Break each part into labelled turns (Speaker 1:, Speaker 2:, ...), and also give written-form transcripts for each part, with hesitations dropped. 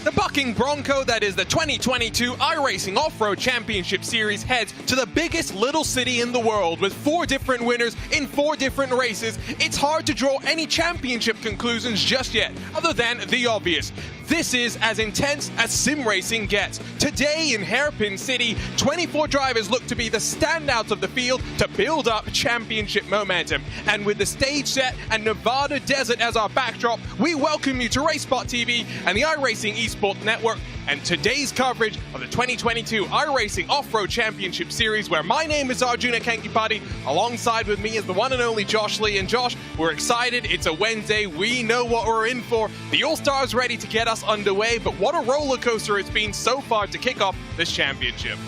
Speaker 1: The bucking bronco that is the 2022 iRacing Off-Road Championship Series heads to the biggest little city in the world with 4 different winners in 4 different races. It's hard to draw any championship conclusions just yet, other than the obvious. This is as intense as sim racing gets. Today in Hairpin City, 24 drivers look to be the standouts of the field to build up championship momentum. And with the stage set and Nevada desert as our backdrop, we welcome you to RaceSpot TV and the iRacing Esports Network and today's coverage of the 2022 iRacing Off-Road Championship Series, where my name is Arjuna Kankipati. Alongside with me is the one and only Josh Lee. And Josh, we're excited. It's a Wednesday. We know what we're in for. The All-Stars ready to get us underway, but what a roller coaster it's been so far to kick off this championship.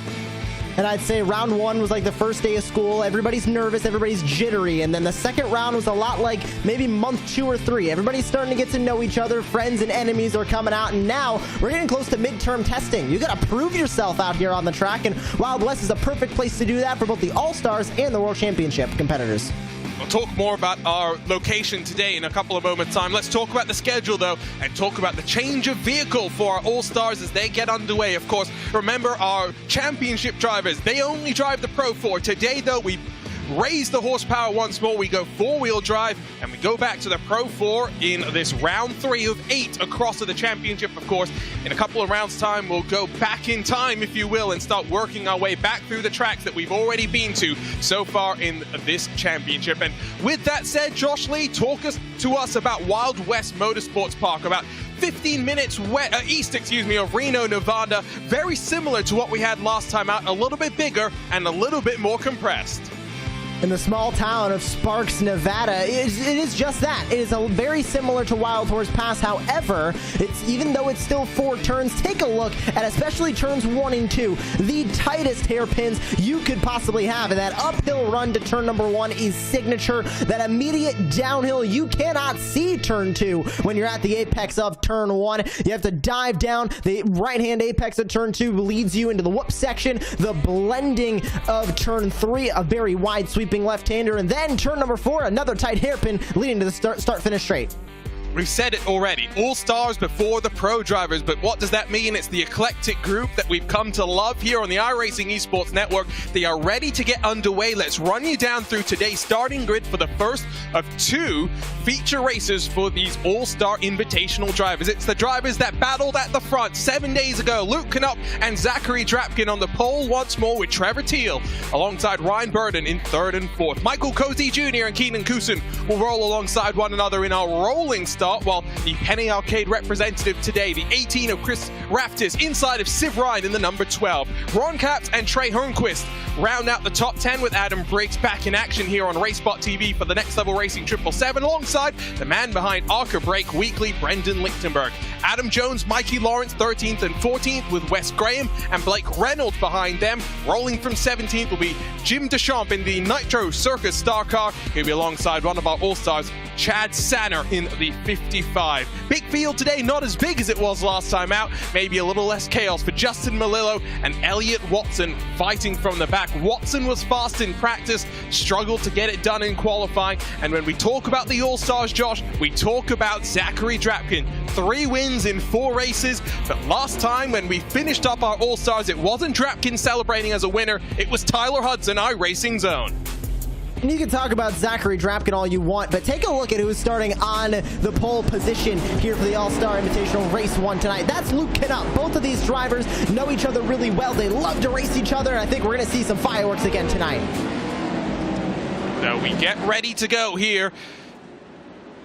Speaker 2: And I'd say round 1 was like the first day of school. Everybody's nervous, everybody's jittery. And then the second round was a lot like maybe month 2 or 3. Everybody's starting to get to know each other. Friends and enemies are coming out. And now we're getting close to midterm testing. You got to prove yourself out here on the track. And Wild West is a perfect place to do that for both the All-Stars and the World Championship competitors.
Speaker 1: We'll talk more about our location today in a couple of moments' time. Let's talk about the schedule, though, and talk about the change of vehicle for our All-Stars as they get underway. Of course, remember our championship drivers, they only drive the Pro 4. Today, though, we raise the horsepower once more. We go 4-wheel drive, and we go back to the Pro 4 in this round 3 of 8 across to the championship. Of course, in a couple of rounds' time, we'll go back in time, if you will, and start working our way back through the tracks that we've already been to so far in this championship. And with that said, Josh Lee, talk to us about Wild West Motorsports Park, about 15 minutes east of Reno, Nevada. Very similar to what we had last time out, a little bit bigger and a little bit more compressed.
Speaker 2: In the small town of Sparks, Nevada, it is just that. It is very similar to Wild Horse Pass. However, even though it's still 4 turns, take a look at especially turns 1 and 2, the tightest hairpins you could possibly have. And that uphill run to turn number 1 is signature. That immediate downhill, you cannot see turn 2 when you're at the apex of turn 1. You have to dive down. The right-hand apex of turn 2 leads you into the whoop section. The blending of turn 3, a very wide sweeping left-hander, and then turn number 4, another tight hairpin leading to the start-finish straight.
Speaker 1: We've said it already, all-stars before the pro drivers, but what does that mean? It's the eclectic group that we've come to love here on the iRacing Esports Network. They are ready to get underway. Let's run you down through today's starting grid for the first of 2 feature races for these all-star invitational drivers. It's the drivers that battled at the front 7 days ago. Luke Knupp and Zachary Drapkin on the pole once more with Trevor Teal alongside Ryan Burden in 3rd and 4th. Michael Cozy Jr. and Keenan Kusin will roll alongside one another in our rolling start, while the Penny Arcade representative today, the 18 of Chris Raftis, inside of Siv Ryan in the number 12. Ron Capps and Trey Hernquist round out the top 10 with Adam Briggs back in action here on RaceBot TV for the Next Level Racing 777 alongside the man behind Arca Break Weekly, Brendan Lichtenberg. Adam Jones, Mikey Lawrence 13th and 14th with Wes Graham and Blake Reynolds behind them. Rolling from 17th will be Jim Deschamps in the Nitro Circus Star Car. He'll be alongside one of our All-Stars, Chad Sanner in the 55. Big field today, not as big as it was last time out. Maybe a little less chaos for Justin Melillo and Elliott Watson fighting from the back. Watson was fast in practice, struggled to get it done in qualifying. And when we talk about the All-Stars, Josh, we talk about Zachary Drapkin. 3 wins in 4 races, but last time when we finished up our All-Stars, it wasn't Drapkin celebrating as a winner, it was Tyler Hudson, iRacing's own.
Speaker 2: And you can talk about Zachary Drapkin all you want, but take a look at who's starting on the pole position here for the All-Star Invitational Race 1 tonight. That's Luke Knupp. Both of these drivers know each other really well. They love to race each other, and I think we're going to see some fireworks again tonight.
Speaker 1: So we get ready to go here.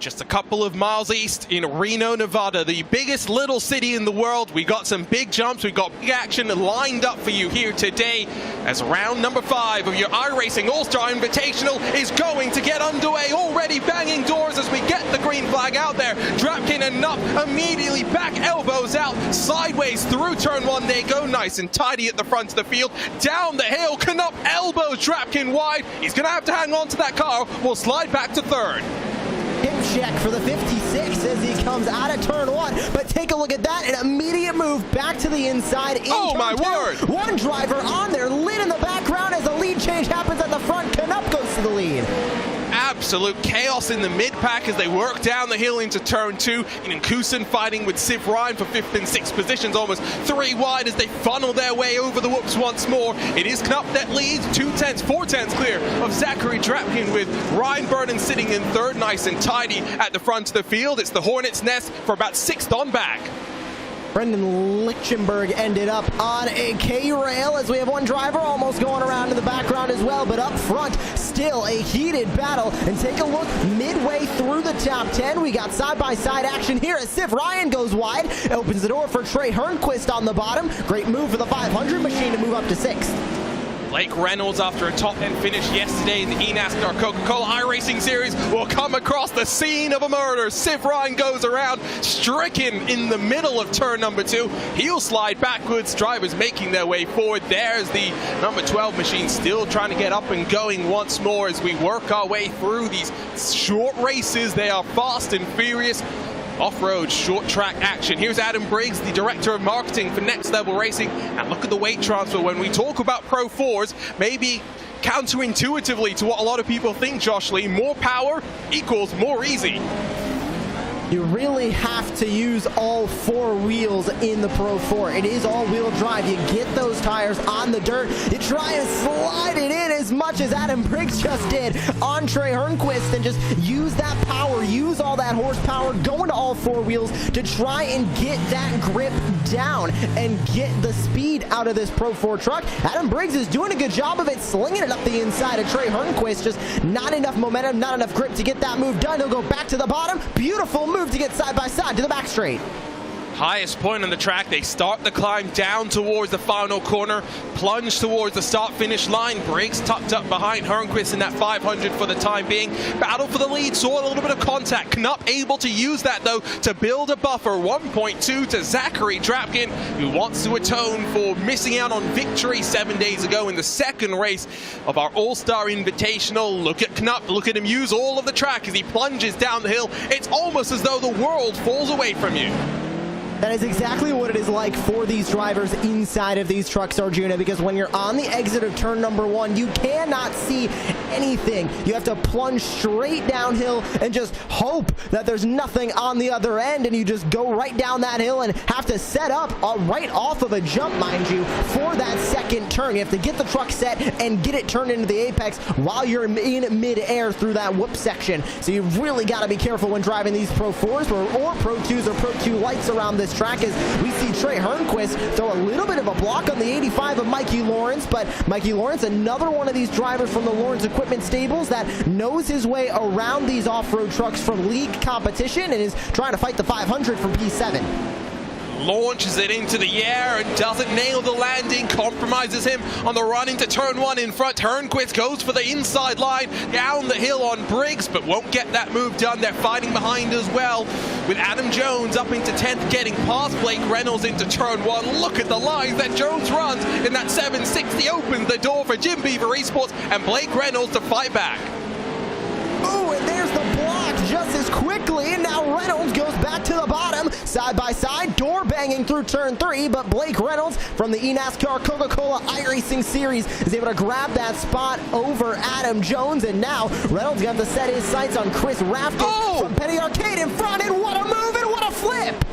Speaker 1: Just a couple of miles east in Reno, Nevada, the biggest little city in the world. We got some big jumps, we got big action lined up for you here today as round number 5 of your iRacing All-Star Invitational is going to get underway. Already banging doors as we get the green flag out there. Drapkin and Knupp immediately back elbows out, sideways through turn 1 they go, nice and tidy at the front of the field. Down the hill, Knupp elbows Drapkin wide. He's going to have to hang on to that car. We'll slide back to 3rd.
Speaker 2: Hip check for the 56 as he comes out of turn 1, but take a look at that, an immediate move back to the inside in
Speaker 1: oh
Speaker 2: turn
Speaker 1: my
Speaker 2: 2.
Speaker 1: word!
Speaker 2: One driver on there, lit in the background as the lead change happens at the front. Knupp goes to the lead.
Speaker 1: Absolute chaos in the mid-pack as they work down the hill into turn 2. And Kusin fighting with Siv Ryan for 5th and 6th positions, almost 3 wide as they funnel their way over the whoops once more. It is Knupp that leads, 4 tenths clear of Zachary Drapkin with Ryan Burden sitting in 3rd, nice and tidy at the front of the field. It's the Hornet's Nest for about 6th on back.
Speaker 2: Brendan Lichtenberg ended up on a K-rail as we have one driver almost going around in the background as well, but up front, still a heated battle. And take a look midway through the top 10. We got side-by-side action here as Siv Ryan goes wide, opens the door for Trey Hernquist on the bottom. Great move for the 500 machine to move up to 6th.
Speaker 1: Blake Reynolds, after a top 10 finish yesterday in the eNASCAR Coca-Cola iRacing Series, will come across the scene of a murder. Siv Ryan goes around, stricken in the middle of turn number 2. He'll slide backwards, drivers making their way forward. There's the number 12 machine still trying to get up and going once more as we work our way through these short races. They are fast and furious. Off-road short track action. Here's Adam Briggs, the director of marketing for Next Level Racing. And look at the weight transfer. When we talk about Pro 4s, maybe counterintuitively to what a lot of people think, Josh Lee, more power equals more easy.
Speaker 2: You really have to use all 4 wheels in the Pro 4. It is all-wheel drive. You get those tires on the dirt. You try and slide it in as much as Adam Briggs just did on Trey Hernquist and just use that power, use all that horsepower, go into all 4 wheels to try and get that grip down and get the speed out of this Pro 4 truck. Adam Briggs is doing a good job of it, slinging it up the inside of Trey Hernquist. Just not enough momentum, not enough grip to get that move done. He'll go back to the bottom. Beautiful move to get side by side to the back straight.
Speaker 1: highest point on the track. They start the climb down towards the final corner, plunge towards the start-finish line. Briggs tucked up behind Hernquist in that 500 for the time being. Battle for the lead, saw a little bit of contact. Knupp able to use that, though, to build a buffer. 1.2 to Zachary Drapkin, who wants to atone for missing out on victory 7 days ago in the second race of our All-Star Invitational. Look at Knupp, look at him use all of the track as he plunges down the hill. It's almost as though the world falls away from you.
Speaker 2: That is exactly what it is like for these drivers inside of these trucks, Arjuna, because when you're on the exit of turn number 1, you cannot see anything. You have to plunge straight downhill and just hope that there's nothing on the other end, and you just go right down that hill and have to set up right off of a jump, mind you, for that second turn. You have to get the truck set and get it turned into the apex while you're in mid-air through that whoop section. So you've really got to be careful when driving these Pro 4s or Pro 2s or Pro 2 lights around this track, as we see Trey Hernquist throw a little bit of a block on the 85 of Mikey Lawrence. But Mikey Lawrence, another one of these drivers from the Lawrence Equipment Stables that knows his way around these off-road trucks from league competition and is trying to fight the 500 from P7.
Speaker 1: Launches it into the air and doesn't nail the landing, compromises him on the run into turn 1 in front. Hernquist goes for the inside line down the hill on Briggs, but won't get that move done. They're fighting behind as well, with Adam Jones up into 10th, getting past Blake Reynolds into turn 1. Look at the lines that Jones runs in that 760, opens the door for Jim Beaver Esports and Blake Reynolds to fight back.
Speaker 2: Oh, and there's the block just as quickly, and now Reynolds goes back to the bottom, side by side, door banging through turn 3, but Blake Reynolds from the eNASCAR Coca-Cola iRacing Series is able to grab that spot over Adam Jones, and now Reynolds got to set his sights on Chris Rafton from Penny Arcade in front, and what a move and what a flip!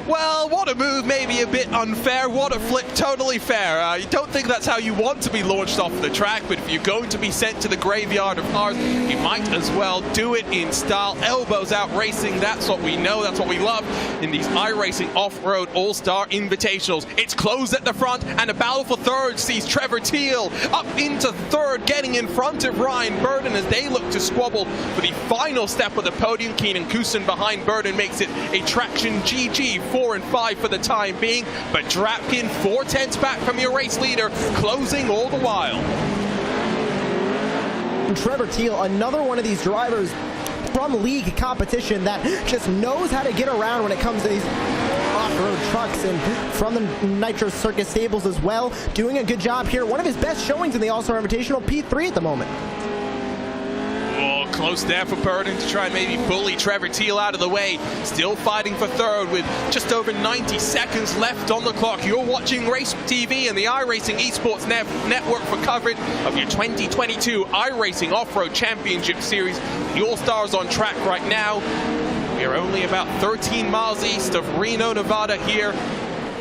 Speaker 1: Well, what a move, maybe a bit unfair. What a flip, totally fair. You don't think that's how you want to be launched off the track, but if you're going to be sent to the graveyard of cars, you might as well do it in style. Elbows out racing, that's what we know, that's what we love in these iRacing off-road All-Star Invitationals. It's closed at the front, and a battle for third sees Trevor Teal up into third, getting in front of Ryan Burden as they look to squabble for the final step of the podium. Keenan Kusin behind Burden makes it a traction GG. 4 and 5 for the time being, but Drapkin 4/10 back from your race leader, closing all the while.
Speaker 2: Trevor Teal, another one of these drivers from league competition that just knows how to get around when it comes to these off-road trucks, and from the Nitro Circus Stables as well, doing a good job here. One of his best showings in the All-Star Invitational, P3 at the moment.
Speaker 1: Close there for Burden to try and maybe bully Trevor Teal out of the way. Still fighting for third with just over 90 seconds left on the clock. You're watching Race TV and the iRacing Esports Network for coverage of your 2022 iRacing Off-Road Championship Series. The All-Stars on track right now. We are only about 13 miles east of Reno, Nevada here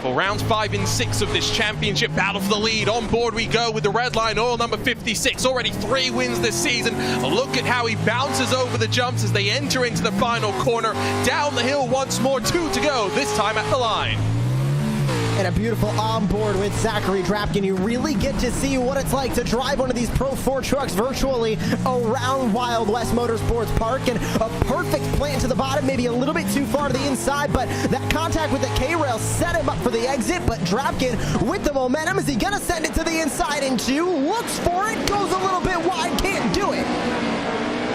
Speaker 1: for rounds 5 and 6 of this championship battle for the lead. On board we go with the red line oil number 56. Already 3 wins this season. Look at how he bounces over the jumps as they enter into the final corner. Down the hill once more, 2 to go, this time at the line.
Speaker 2: And a beautiful onboard with Zachary Drapkin. You really get to see what it's like to drive one of these Pro 4 trucks virtually around Wild West Motorsports Park. And a perfect plant to the bottom, maybe a little bit too far to the inside, but that contact with the K-rail set him up for the exit. But Drapkin with the momentum, is he gonna send it to the inside in 2? Looks for it, goes a little bit wide, can't do it.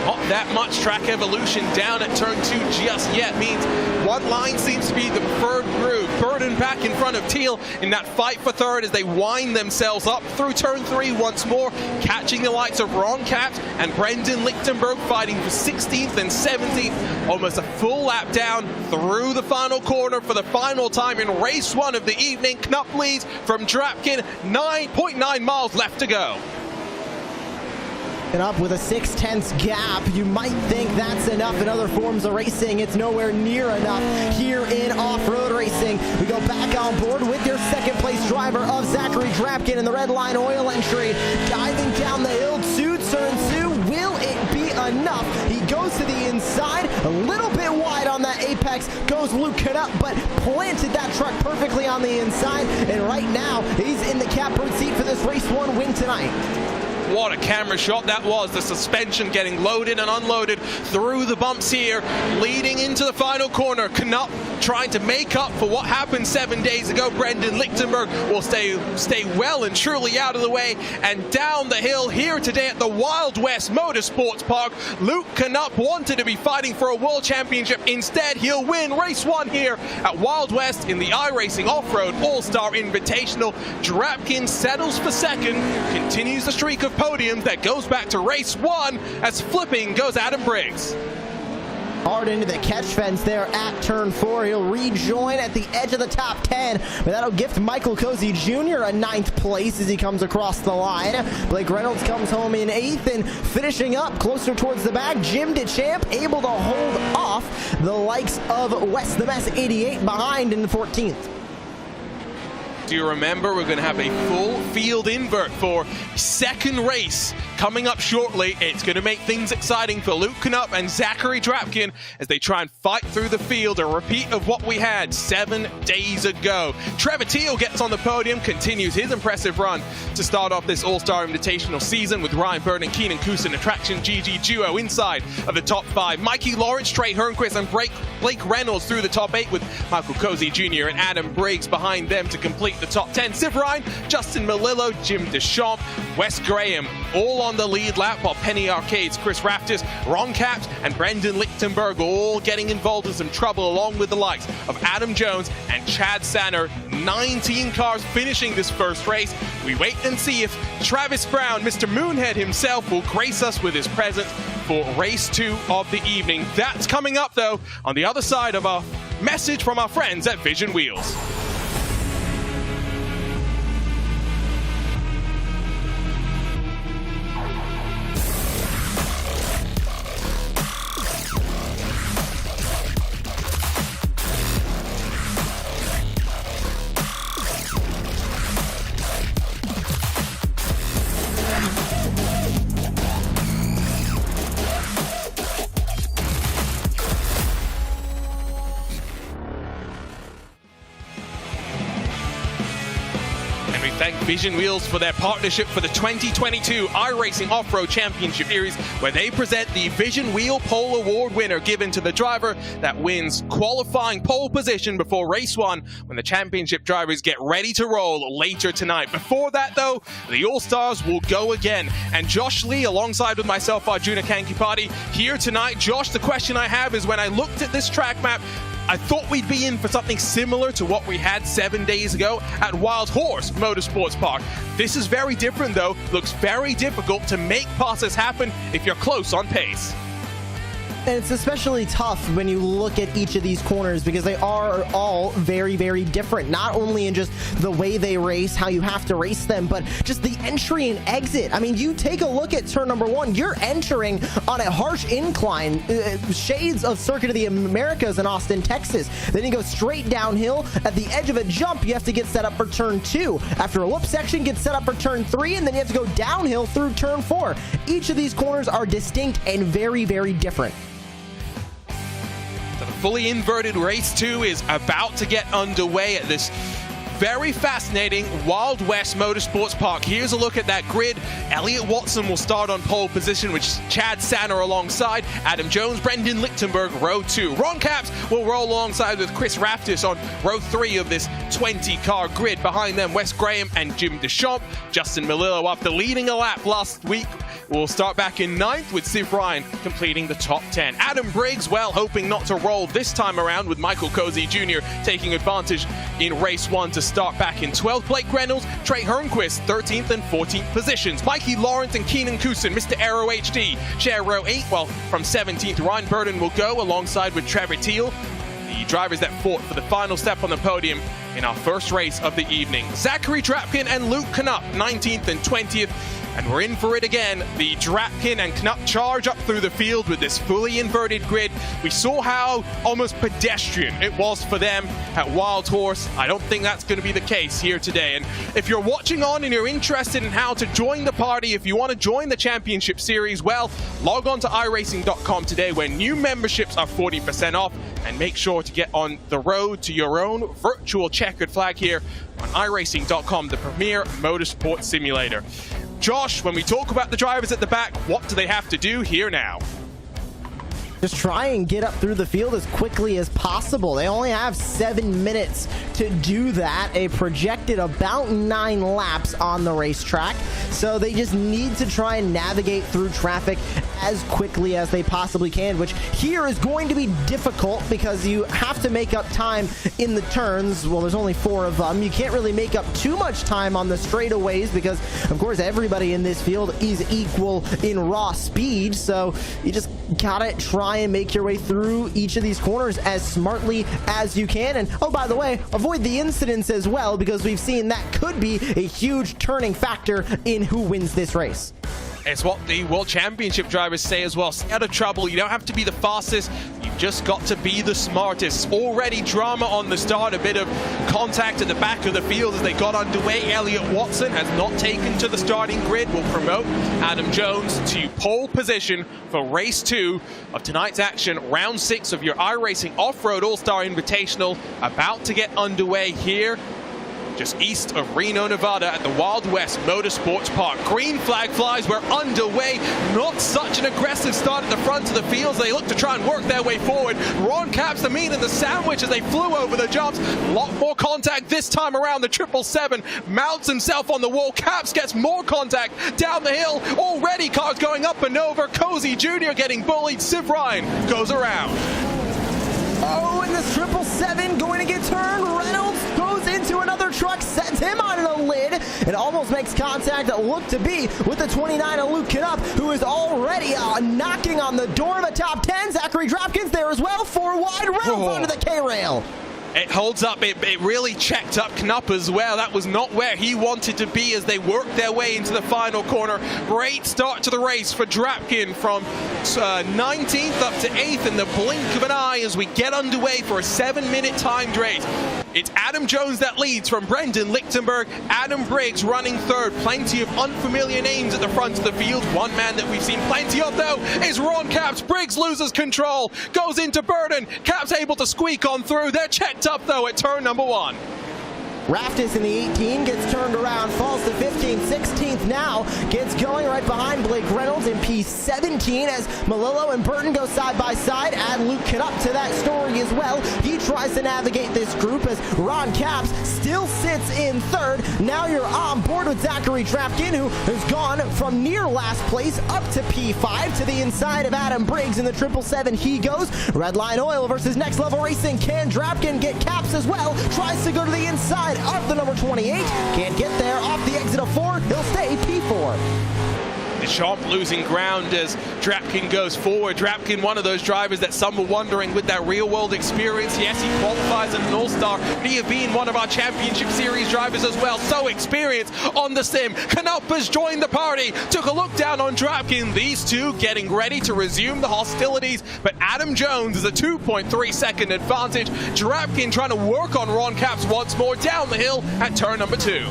Speaker 1: Not that much track evolution down at turn 2 just yet. Means one line seems to be the preferred groove. Burden back in front of Teal in that fight for third as they wind themselves up through turn 3 once more, catching the likes of Ron Capt and Brendan Lichtenberg fighting for 16th and 17th. Almost a full lap down through the final corner for the final time in race 1 of the evening. Knupp leads from Drapkin, 9.9 miles left to go.
Speaker 2: And up with a 6/10 gap. You might think that's enough in other forms of racing. It's nowhere near enough here in off-road racing. We go back on board with your second place driver of Zachary Drapkin in the red line oil entry. Diving down the hill to turn 2. Will it be enough? He goes to the inside, a little bit wide on that apex, goes Luke Knupp, but planted that truck perfectly on the inside. And right now, he's in the catbird seat for this race 1 win tonight.
Speaker 1: What a camera shot that was. The suspension getting loaded and unloaded through the bumps here, leading into the final corner. Knupp trying to make up for what happened 7 days ago. Brendan Lichtenberg will stay well and truly out of the way. And down the hill here today at the Wild West Motorsports Park, Luke Knupp wanted to be fighting for a world championship. Instead, he'll win race 1 here at Wild West in the iRacing Off-Road All-Star Invitational. Drapkin settles for second, continues the streak of podiums that goes back to race 1 as flipping goes Adam Briggs.
Speaker 2: Hard into the catch fence there at turn 4. He'll rejoin at the edge of the top 10, but that'll gift Michael Cozy Jr. a 9th place as he comes across the line. Blake Reynolds comes home in 8th, and finishing up closer towards the back, Jim DeChamp able to hold off the likes of West the Mess 88 behind in the 14th.
Speaker 1: Do you remember we're going to have a full field invert for second race coming up shortly? It's going to make things exciting for Luke Knupp and Zachary Drapkin as they try and fight through the field, a repeat of what we had 7 days ago. Trevor Teal gets on the podium, continues his impressive run to start off this All-Star Invitational season with Ryan Byrne and Keenan Kusin, a Traction GG duo inside of the top 5. Mikey Lawrence, Trey Hernquist, and Blake Reynolds through the top 8 with Michael Cozy Jr. and Adam Briggs behind them to complete the top 10. Siv Ryan, Justin Melillo, Jim DeChamp, Wes Graham all on the lead lap, while Penny Arcade's Chris Raftis, Ron Capps, and Brendan Lichtenberg all getting involved in some trouble, along with the likes of Adam Jones and Chad Sanner. 19 cars finishing this first race. We wait and see if Travis Brown, Mr. Moonhead himself, will grace us with his presence for race 2 of the evening. That's coming up, though, on the other side of a message from our friends at Vision Wheels. Thank Vision Wheels for their partnership for the 2022 iRacing Off-Road Championship Series, where they present the Vision Wheel Pole Award winner, given to the driver that wins qualifying pole position before race 1, when the championship drivers get ready to roll later tonight. Before that, though, the All-Stars will go again. And Josh Lee, alongside with myself, Arjuna Kankipati, here tonight. Josh, the question I have is, when I looked at this track map, I thought we'd be in for something similar to what we had 7 days ago at Wild Horse Motorsports Park. This is very different, though. Looks very difficult to make passes happen if you're close on pace.
Speaker 2: And it's especially tough when you look at each of these corners, because they are all very, very different. Not only in just the way they race, how you have to race them, but just the entry and exit. I mean, you take a look at turn number 1, you're entering on a harsh incline, shades of Circuit of the Americas in Austin, Texas. Then you go straight downhill. At the edge of a jump, you have to get set up for turn 2. After a whoop section, get set up for turn 3, and then you have to go downhill through turn 4. Each of these corners are distinct and very, very different.
Speaker 1: The fully inverted race 2 is about to get underway at this very fascinating Wild West Motorsports Park. Here's a look at that grid. Elliott Watson will start on pole position with Chad Sanner alongside. Adam Jones, Brendan Lichtenberg, row 2. Ron Capps will roll alongside with Chris Raftis on row 3 of this 20-car grid. Behind them, Wes Graham and Jim DeChamp. Justin Melillo, after leading a lap last week, will start back in 9th, with Siv Ryan completing the top 10. Adam Briggs, well, hoping not to roll this time around, with Michael Cozy Jr. taking advantage in race 1 to start back in 12th. Blake Reynolds, Trey Hernquist, 13th and 14th positions. Mikey Lawrence and Keenan Kusin, Mr. Aero HD, share row 8, while from 17th, Ryan Burden will go alongside with Trevor Teal, the drivers that fought for the final step on the podium in our first race of the evening. Zachary Drapkin and Luke Knupp, 19th and 20th. And we're in for it again. The Drapkin and Knupp charge up through the field with this fully inverted grid. We saw how almost pedestrian it was for them at Wild Horse. I don't think that's going to be the case here today. And if you're watching on and you're interested in how to join the party, if you want to join the championship series, well, log on to iRacing.com today, where new memberships are 40% off. And make sure to get on the road to your own virtual checkered flag here on iRacing.com, the premier motorsport simulator. Josh, when we talk about the drivers at the back, what do they have to do here now?
Speaker 2: Just try and get up through the field as quickly as possible. They only have 7 minutes to do that. A projected about 9 laps on the racetrack. So they just need to try and navigate through traffic as quickly as they possibly can, which here is going to be difficult because you have to make up time in the turns. Well, there's only 4 of them. You can't really make up too much time on the straightaways because, of course, everybody in this field is equal in raw speed. So you just gotta try and make your way through each of these corners as smartly as you can. And oh, by the way, avoid the incidents as well, because we've seen that could be a huge turning factor in who wins this race.
Speaker 1: It's what the World Championship drivers say as well. Stay out of trouble. You don't have to be the fastest. You've just got to be the smartest. Already drama on the start. A bit of contact at the back of the field as they got underway. Elliott Watson has not taken to the starting grid. Will promote Adam Jones to pole position for race 2 of tonight's action. Round 6 of your iRacing Off-Road All-Star Invitational about to get underway here, just east of Reno, Nevada at the Wild West Motorsports Park. Green flag flies, we're underway. Not such an aggressive start at the front of the fields. They look to try and work their way forward. Ron Capps the meat and the sandwich as they flew over the jumps. A lot more contact this time around. The 777 mounts himself on the wall. Capps gets more contact down the hill. Already cars going up and over. Cozy Jr. getting bullied. Civ Ryan goes around.
Speaker 2: Oh, and this 777 going to get turned. Reynolds goes into another truck, sets him on the lid, and almost makes contact that looked to be with the 29 of Luke Knupp, who is already knocking on the door of a top 10. Zachary Dropkins there as well. 4 wide. Reynolds onto the K-rail.
Speaker 1: It holds up. It really checked up Knupp as well. That was not where he wanted to be as they worked their way into the final corner. Great start to the race for Drapkin from 19th up to 8th in the blink of an eye as we get underway for a 7-minute timed race. It's Adam Jones that leads from Brendan Lichtenberg. Adam Briggs running 3rd. Plenty of unfamiliar names at the front of the field. One man that we've seen plenty of, though, is Ron Capps. Briggs loses control, goes into Burden. Capps able to squeak on through. They're checked up, though, at turn number 1.
Speaker 2: Raftis in the 18 gets turned around, falls to 15th, 16th now, gets going right behind Blake Reynolds in P17 as Malillo and Burton go side by side. Add Luke Knupp to that story as well. He tries to navigate this group as Ron Capps still sits in 3rd. Now you're on board with Zachary Drapkin, who has gone from near last place up to P5 to the inside of Adam Briggs in the 777. He goes. Redline Oil versus Next Level Racing. Can Drapkin get Capps as well? Tries to go to the inside of the number 28. Can't get there off the exit of 4. He'll stay P4.
Speaker 1: Deschamps losing ground as Drapkin goes forward. Drapkin, one of those drivers that some were wondering with that real-world experience. Yes, he qualifies as an all-star, but he has been one of our championship series drivers as well. So experienced on the sim. Knupp has joined the party. Took a look down on Drapkin. These two getting ready to resume the hostilities, but Adam Jones is a 2.3 second advantage. Drapkin trying to work on Ron Capps once more down the hill at turn number 2.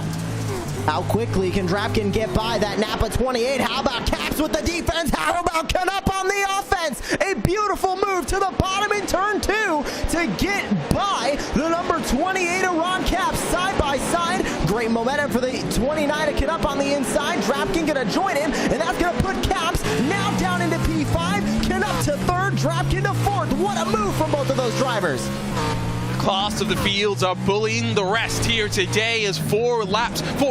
Speaker 2: How quickly can Drapkin get by that Napa 28? How about Capps with the defense? How about Knupp on the offense? A beautiful move to the bottom in turn 2 to get by the number 28 of Ron Capps side by side. Great momentum for the 29 of Knupp on the inside. Drapkin gonna join him, and that's gonna put Capps now down into P5. Knupp to 3rd, Drapkin to 4th. What a move from both of those drivers.
Speaker 1: Class of the fields are bullying the rest here today as 4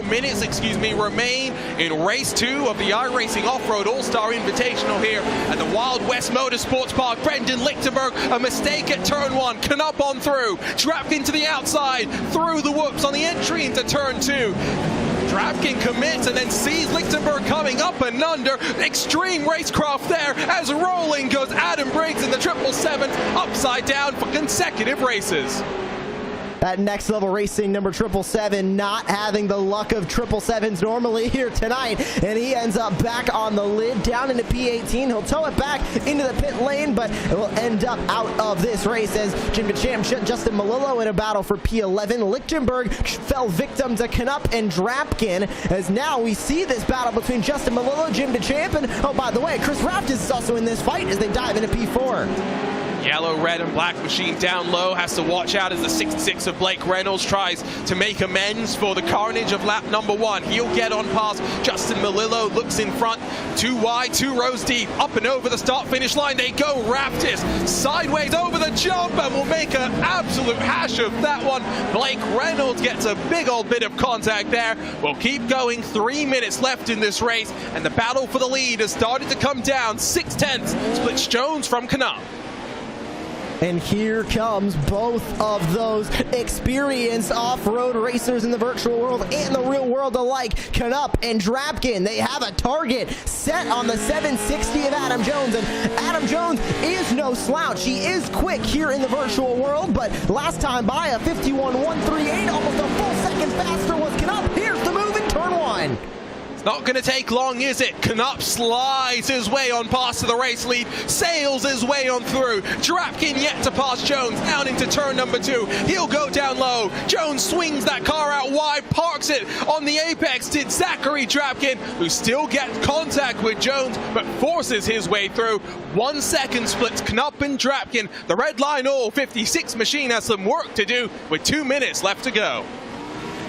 Speaker 1: minutes remain in race 2 of the iRacing Off-Road All-Star Invitational here at the Wild West Motorsports Park. Brendan Lichtenberg, a mistake at turn 1. Knupp on through. Drapkin to the outside, through the whoops on the entry into turn 2. Drapkin commits and then sees Lichtenberg coming up and under. Extreme racecraft there as rolling goes Adam Briggs in the 777 upside down for consecutive races. That
Speaker 2: Next Level Racing number 777 not having the luck of 777s normally here tonight, and he ends up back on the lid down into P18. He'll tow it back into the pit lane, but it will end up out of this race as Jim DeChamp, Justin Malillo in a battle for P11. Lichtenberg fell victim to Knupp and Drapkin, as now we see this battle between Justin Malillo, Jim DeChamp, and oh, by the way, Chris Raftis is also in this fight as they dive into P4.
Speaker 1: Yellow, red, and black machine down low has to watch out as the 66 of Blake Reynolds tries to make amends for the carnage of lap number 1. He'll get on past Justin Melillo, looks in front, 2 wide, 2 rows deep, up and over the start-finish line they go. Raptis sideways over the jump and will make an absolute hash of that one. Blake Reynolds gets a big old bit of contact there. We'll keep going, 3 minutes left in this race, and the battle for the lead has started to come down. 6/10 splits Jones from Canup.
Speaker 2: And here comes both of those experienced off-road racers in the virtual world and the real world alike, Canup and Drapkin. They have a target set on the 760 of Adam Jones, and Adam Jones is no slouch. He is quick here in the virtual world, but last time by a 51.138, almost a full second faster was Canup. Here's the move in turn 1.
Speaker 1: Not going to take long, is it? Canup slides his way on past to the race lead, sails his way on through. Drapkin yet to pass Jones out into turn number 2. He'll go down low. Jones swings that car out wide, parks it on the apex. Did Zachary Drapkin, who still gets contact with Jones, but forces his way through. 1 second splits Canup and Drapkin. The red line all 56 machine has some work to do with 2 minutes left to go.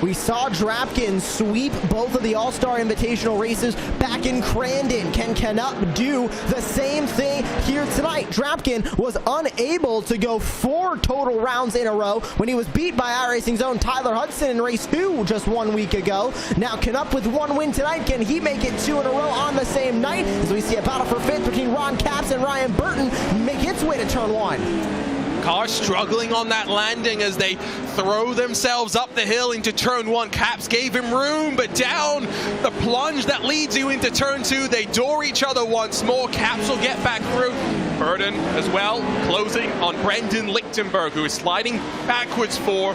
Speaker 2: We saw Drapkin sweep both of the All-Star Invitational races back in Crandon. Can Canup do the same thing here tonight? Drapkin was unable to go 4 total rounds in a row when he was beat by iRacing's own Tyler Hudson in race 2 just 1 week ago. Now Canup with 1 win tonight. Can he make it 2 in a row on the same night? As we see a battle for 5th between Ron Capps and Ryan Burton make its way to turn 1.
Speaker 1: Car struggling on that landing as they throw themselves up the hill into turn 1. Capps gave him room, but down the plunge that leads you into turn 2. They door each other once more. Capps will get back through. Burden as well, closing on Brendan Lichtenberg, who is sliding backwards for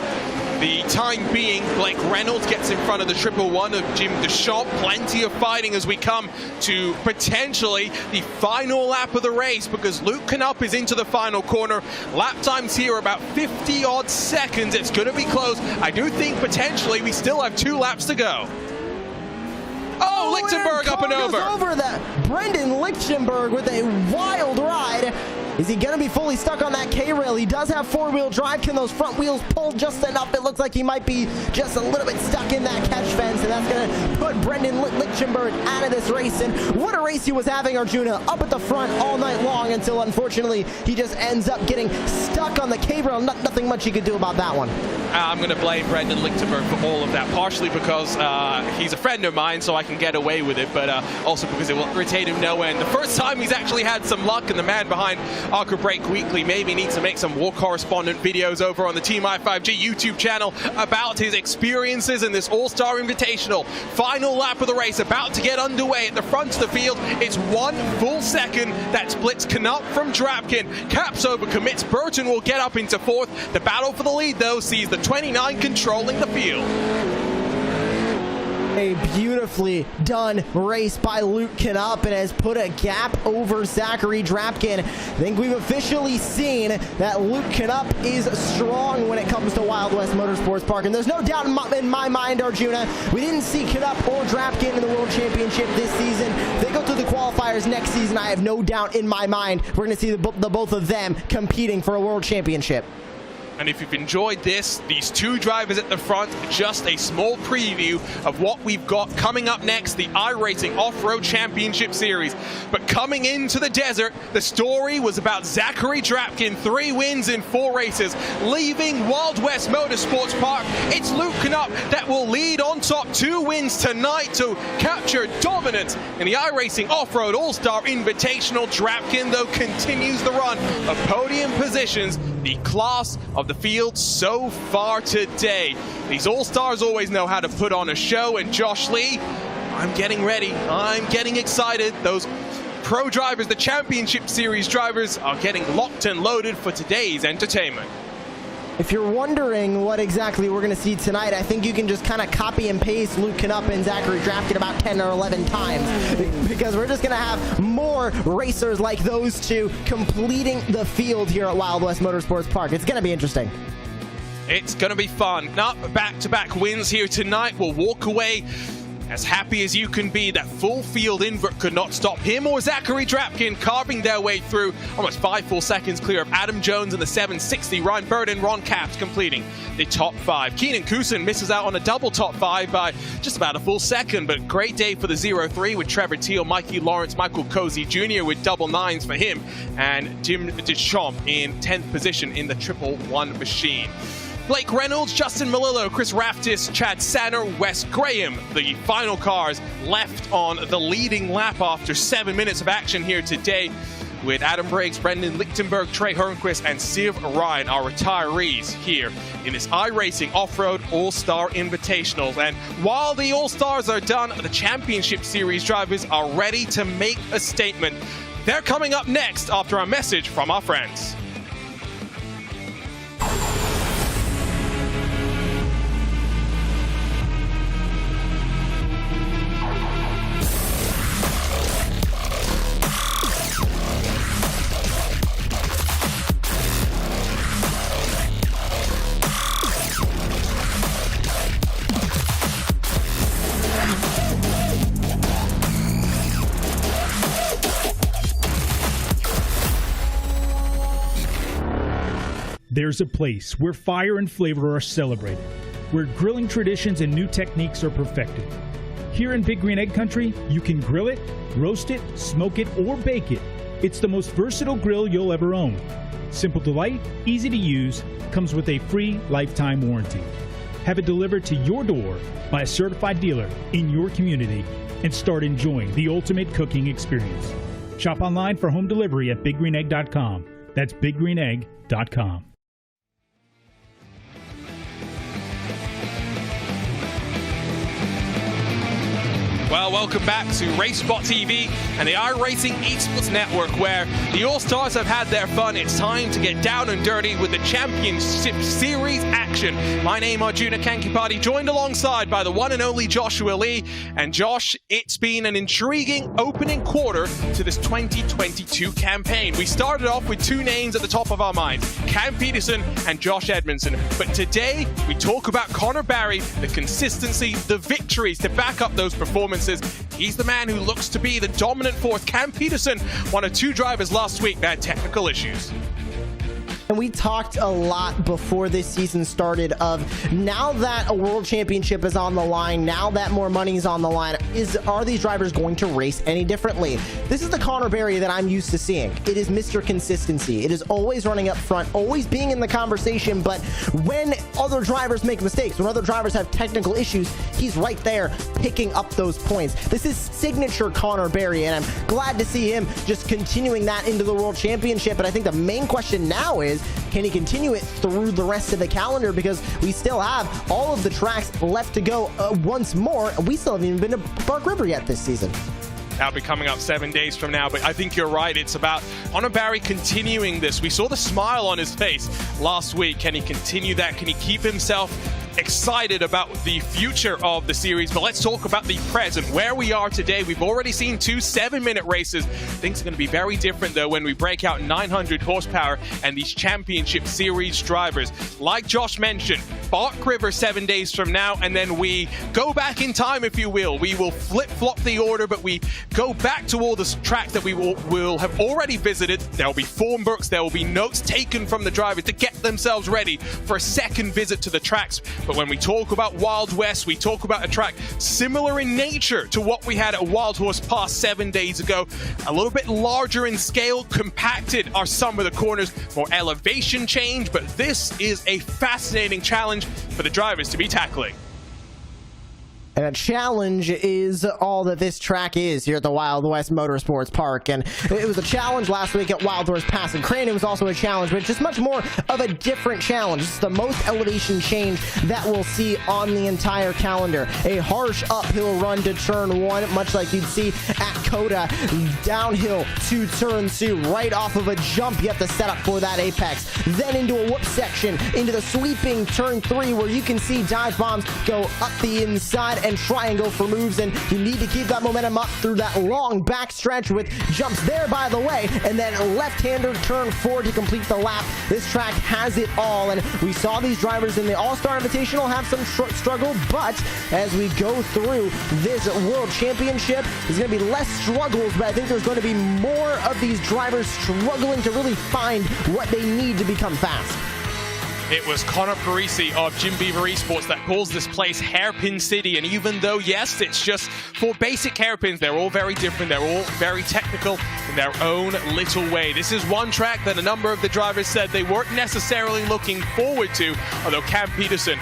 Speaker 1: the time being. Blake Reynolds gets in front of the 111 of Jim Deschamps. Plenty of fighting as we come to potentially the final lap of the race, because Luke Canup is into the final corner. Lap times here about 50 odd seconds. It's going to be close. I do think potentially we still have 2 laps to go. Oh, Lichtenberg up and over
Speaker 2: that. Brendan Lichtenberg with a wild ride. Is he going to be fully stuck on that K-rail? He does have 4-wheel drive. Can those front wheels pull just enough? It looks like he might be just a little bit stuck in that catch fence, and that's going to put Brendan Lichtenberg out of this race. And what a race he was having, Arjuna, up at the front all night long, until unfortunately he just ends up getting stuck on the K-rail. Nothing much he could do about that one.
Speaker 1: I'm going to blame Brendan Lichtenberg for all of that, partially because he's a friend of mine, so I can get away with it, but also because it will irritate him no end. The first time he's actually had some luck, and the man behind Arca Break Weekly maybe needs to make some war correspondent videos over on the Team i5G YouTube channel about his experiences in this All-Star Invitational. Final lap of the race about to get underway at the front of the field. It's 1 full second that splits Canup from Drapkin. Capps overcommits. Burton will get up into 4th. The battle for the lead, though, sees the 29 controlling the field.
Speaker 2: A beautifully done race by Luke Canup, and has put a gap over Zachary Drapkin. I think we've officially seen that Luke Canup is strong when it comes to Wild West Motorsports Park, and there's no doubt in my mind, Arjuna, we didn't see Canup or Drapkin in the World Championship this season. If they go through the qualifiers next season, I have no doubt in my mind we're going to see the both of them competing for a World Championship.
Speaker 1: And if you've enjoyed these 2 drivers at the front, just a small preview of what we've got coming up next, the iRacing Off-Road Championship Series. But coming into the desert, the story was about Zachary Drapkin, 3 wins in 4 races, leaving Wild West Motorsports Park. It's Luke Canup that will lead on top, 2 wins tonight to capture dominance in the iRacing Off-Road All-Star Invitational. Drapkin, though, continues the run of podium positions, the class of the field so far today. These All-Stars always know how to put on a show, and Josh Lee, I'm getting ready. I'm getting excited. Those pro drivers, the Championship Series drivers, are getting locked and loaded for today's entertainment.
Speaker 2: If you're wondering what exactly we're going to see tonight, I think you can just kind of copy and paste Luke Canup and Zachary Drapkin about 10 or 11 times, because we're just going to have more racers like those 2 completing the field here at Wild West Motorsports Park. It's going to be interesting.
Speaker 1: It's going to be fun. Now, back-to-back wins here tonight will walk away As happy as you can be, that full field invert could not stop him or Zachary Drapkin carving their way through, almost 5 full seconds clear of Adam Jones in the 760. Ryan Bird and Ron Capps completing the top 5. Keenan Kusin misses out on a double top 5 by just about a full second, but great day for the 0-3 with Trevor Teal, Mikey Lawrence, Michael Cozy Jr. with double 9s for him, and Jim Deschamps in 10th position in the 111 machine. Blake Reynolds, Justin Melillo, Chris Raftis, Chad Sanner, Wes Graham, the final cars left on the leading lap after 7 minutes of action here today, with Adam Briggs, Brendan Lichtenberg, Trey Hernquist, and Siv Ryan, our retirees here in this iRacing Off-Road All-Star Invitationals. And while the All-Stars are done, the Championship Series drivers are ready to make a statement. They're coming up next after a message from our friends.
Speaker 3: There's a place where fire and flavor are celebrated, where grilling traditions and new techniques are perfected. Here in Big Green Egg Country, you can grill it, roast it, smoke it, or bake it. It's the most versatile grill you'll ever own. Simple to light, easy to use, comes with a free lifetime warranty. Have it delivered to your door by a certified dealer in your community and start enjoying the ultimate cooking experience. Shop online for home delivery at biggreenegg.com. That's biggreenegg.com.
Speaker 1: Well, welcome back to RaceSpot TV and the iRacing Esports Network, where the All-Stars have had their fun. It's time to get down and dirty with the Championship Series action. My name is Arjuna Kankipati, joined alongside by the one and only Joshua Lee. And Josh, it's been an intriguing opening quarter to this 2022 campaign. We started off with 2 names at the top of our minds, Cam Peterson and Josh Edmondson. But today, we talk about Connor Barry, the consistency, the victories to back up those performances. He's the man who looks to be the dominant force. Cam Peterson, one of 2 drivers last week that had technical issues.
Speaker 2: And we talked a lot before this season started of now that a world championship is on the line, now that more money is on the line, are these drivers going to race any differently? This is the Connor Barry that I'm used to seeing. It is Mr. Consistency. It is always running up front, always being in the conversation, but when other drivers make mistakes, when other drivers have technical issues, he's right there picking up those points. This is signature Connor Barry, and I'm glad to see him just continuing that into the world championship. But I think the main question now is, can he continue it through the rest of the calendar? Because we still have all of the tracks left to go once more. We still haven't even been to Bark River yet this season.
Speaker 1: That'll be coming up 7 days from now, but I think you're right. It's about Connor Barry continuing this. We saw the smile on his face last week. Can he continue that? Can he keep himself excited about the future of the series? But let's talk about the present, where we are today. We've already seen 2 7-minute races. Things are going to be very different, though, when we break out 900 horsepower and these championship series drivers. Like Josh mentioned, Bark River 7 days from now, and then we go back in time, if you will. We will flip-flop the order, but we go back to all the tracks that we will have already visited. There will be form books, there will be notes taken from the drivers to get themselves ready for a second visit to the tracks. But when we talk about Wild West, we talk about a track similar in nature to what we had at Wild Horse Pass 7 days ago. A little bit larger in scale, compacted are some of the corners, more elevation change, but this is a fascinating challenge for the drivers to be tackling.
Speaker 2: And a challenge is all that this track is here at the Wild West Motorsports Park. And it was a challenge last week at Wild Horse Pass, and Crandon was also a challenge, but it's just much more of a different challenge. It's the most elevation change that we'll see on the entire calendar. A harsh uphill run to turn 1, much like you'd see at Coda. Downhill to turn 2, right off of a jump you have to set up for that apex. Then into a whoop section, into the sweeping turn 3, where you can see dive bombs go up the inside, and try and go for moves, and you need to keep that momentum up through that long back stretch with jumps there, by the way, and then left-hander turn forward to complete the lap. This track has it all, and we saw these drivers in the All-Star Invitational have some struggle, but as we go through this World Championship, there's going to be less struggles, but I think there's going to be more of these drivers struggling to really find what they need to become fast.
Speaker 1: It was Connor Parisi of Jim Beaver Esports that calls this place Hairpin City, and even though, yes, it's just for basic hairpins, they're all very different, they're all very technical in their own little way. This is one track that a number of the drivers said they weren't necessarily looking forward to, although Cam Peterson,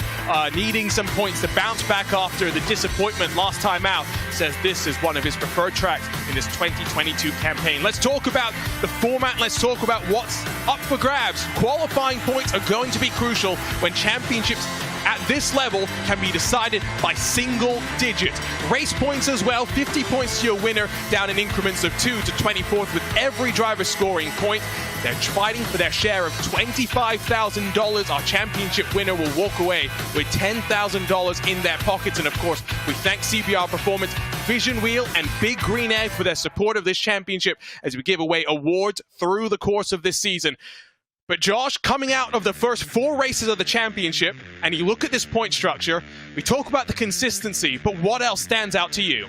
Speaker 1: needing some points to bounce back after the disappointment last time out, says this is one of his preferred tracks in this 2022 campaign. Let's talk about the format, let's talk about what's up for grabs. Qualifying points are going to be crucial when championships at this level can be decided by single digits. Race points as well, 50 points to your winner, down in increments of 2 to 24th, with every driver scoring points. They're fighting for their share of $25,000. Our championship winner will walk away with $10,000 in their pockets. And of course, we thank CBR Performance, Vision Wheel, and Big Green Egg for their support of this championship as we give away awards through the course of this season. But Josh, coming out of the first 4 races of the championship, and you look at this point structure, we talk about the consistency, but what else stands out to you?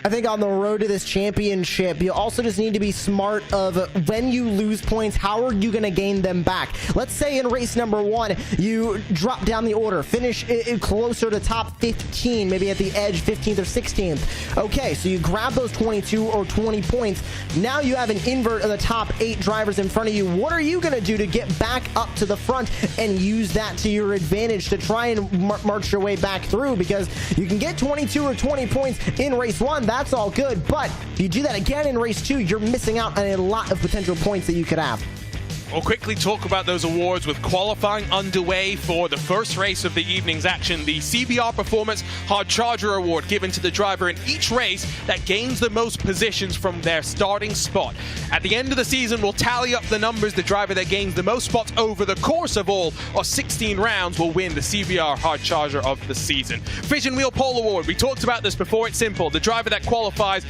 Speaker 2: I think on the road to this championship, you also just need to be smart of when you lose points, how are you going to gain them back? Let's say in race number 1, you drop down the order, finish closer to top 15, maybe at the edge 15th or 16th. Okay, so you grab those 22 or 20 points. Now you have an invert of the top 8 drivers in front of you. What are you going to do to get back up to the front and use that to your advantage to try and march your way back through? Because you can get 22 or 20 points in race 1. That's all good, but if you do that again in race 2, you're missing out on a lot of potential points that you could have.
Speaker 1: We'll quickly talk about those awards with qualifying underway for the first race of the evening's action. The CBR Performance Hard Charger Award given to the driver in each race that gains the most positions from their starting spot. At the end of the season, we'll tally up the numbers. The driver that gains the most spots over the course of all or 16 rounds will win the CBR Hard Charger of the season. Vision Wheel Pole Award. We talked about this before. It's simple. The driver that qualifies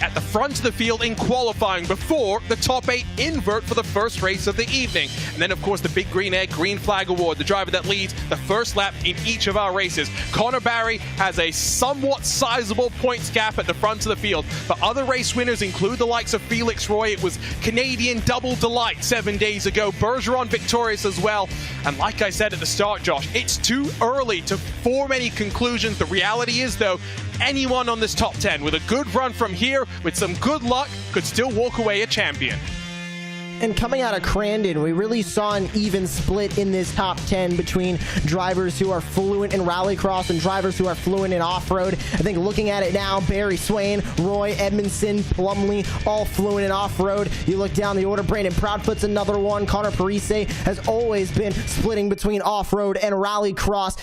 Speaker 1: at the front of the field in qualifying before the top 8 invert for the first race of the evening. And then, of course, the Big Green Egg Green Flag Award, the driver that leads the first lap in each of our races. Connor Barry has a somewhat sizable points gap at the front of the field, but other race winners include the likes of Felix Roy. It was Canadian Double Delight 7 days ago. Bergeron victorious as well. And like I said at the start, Josh, it's too early to form any conclusions. The reality is, though, anyone on this top 10 with a good run from here, with some good luck, could still walk away a champion.
Speaker 2: And coming out of Crandon, we really saw an even split in this top 10 between drivers who are fluent in rallycross and drivers who are fluent in off-road. I think looking at it now, Barry Swain, Roy Edmondson, Plumley, all fluent in off-road. You look down the order, Brandon Proudfoot's another one. Connor Parise has always been splitting between off-road and rallycross.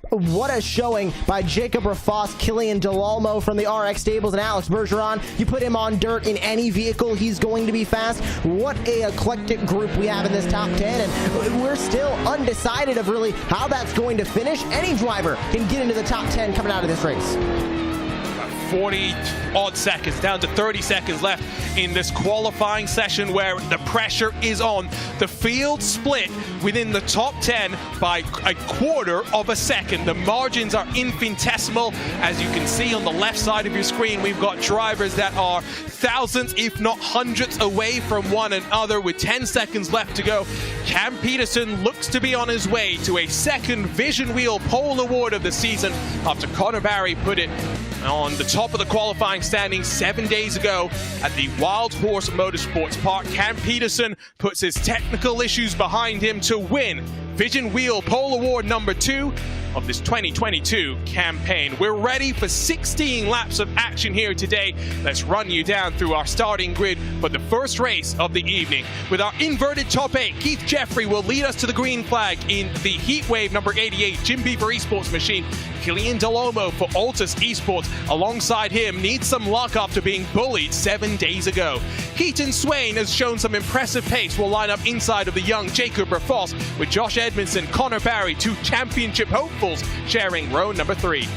Speaker 2: What a showing by Jacob Rafos, Killian Delalmo from the RX Stables, and Alex Bergeron. You put him on dirt in any vehicle, he's going to be fast. What a eclectic group we have in this top 10, and we're still undecided of really how that's going to finish. Any driver can get into the top 10 coming out of this race.
Speaker 1: 40 odd seconds, down to 30 seconds left in this qualifying session where the pressure is on. The field split within the top 10 by a quarter of a second. The margins are infinitesimal. As you can see on the left side of your screen, we've got drivers that are thousands, if not hundreds, away from one another with 10 seconds left to go. Cam Peterson looks to be on his way to a second Vision Wheel Pole Award of the season after Connor Barry put it on the top of the qualifying standings 7 days ago at the Wild Horse Motorsports Park. Cam Peterson puts his technical issues behind him to win Vision Wheel Pole Award number 2 of this 2022 campaign. We're ready for 16 laps of action here today. Let's run you down through our starting grid for the first race of the evening. With our inverted top 8, Keith Jeffrey will lead us to the green flag in the Heatwave number 88 Jim Beaver Esports machine. Killian Delalmo for Altus Esports alongside him needs some luck after being bullied 7 days ago. Keaton Swain has shown some impressive pace, will line up inside of the young Jacob Rafos with Josh Edmondson, Connor Barry, 2 championship hopefuls Purples sharing row number 3.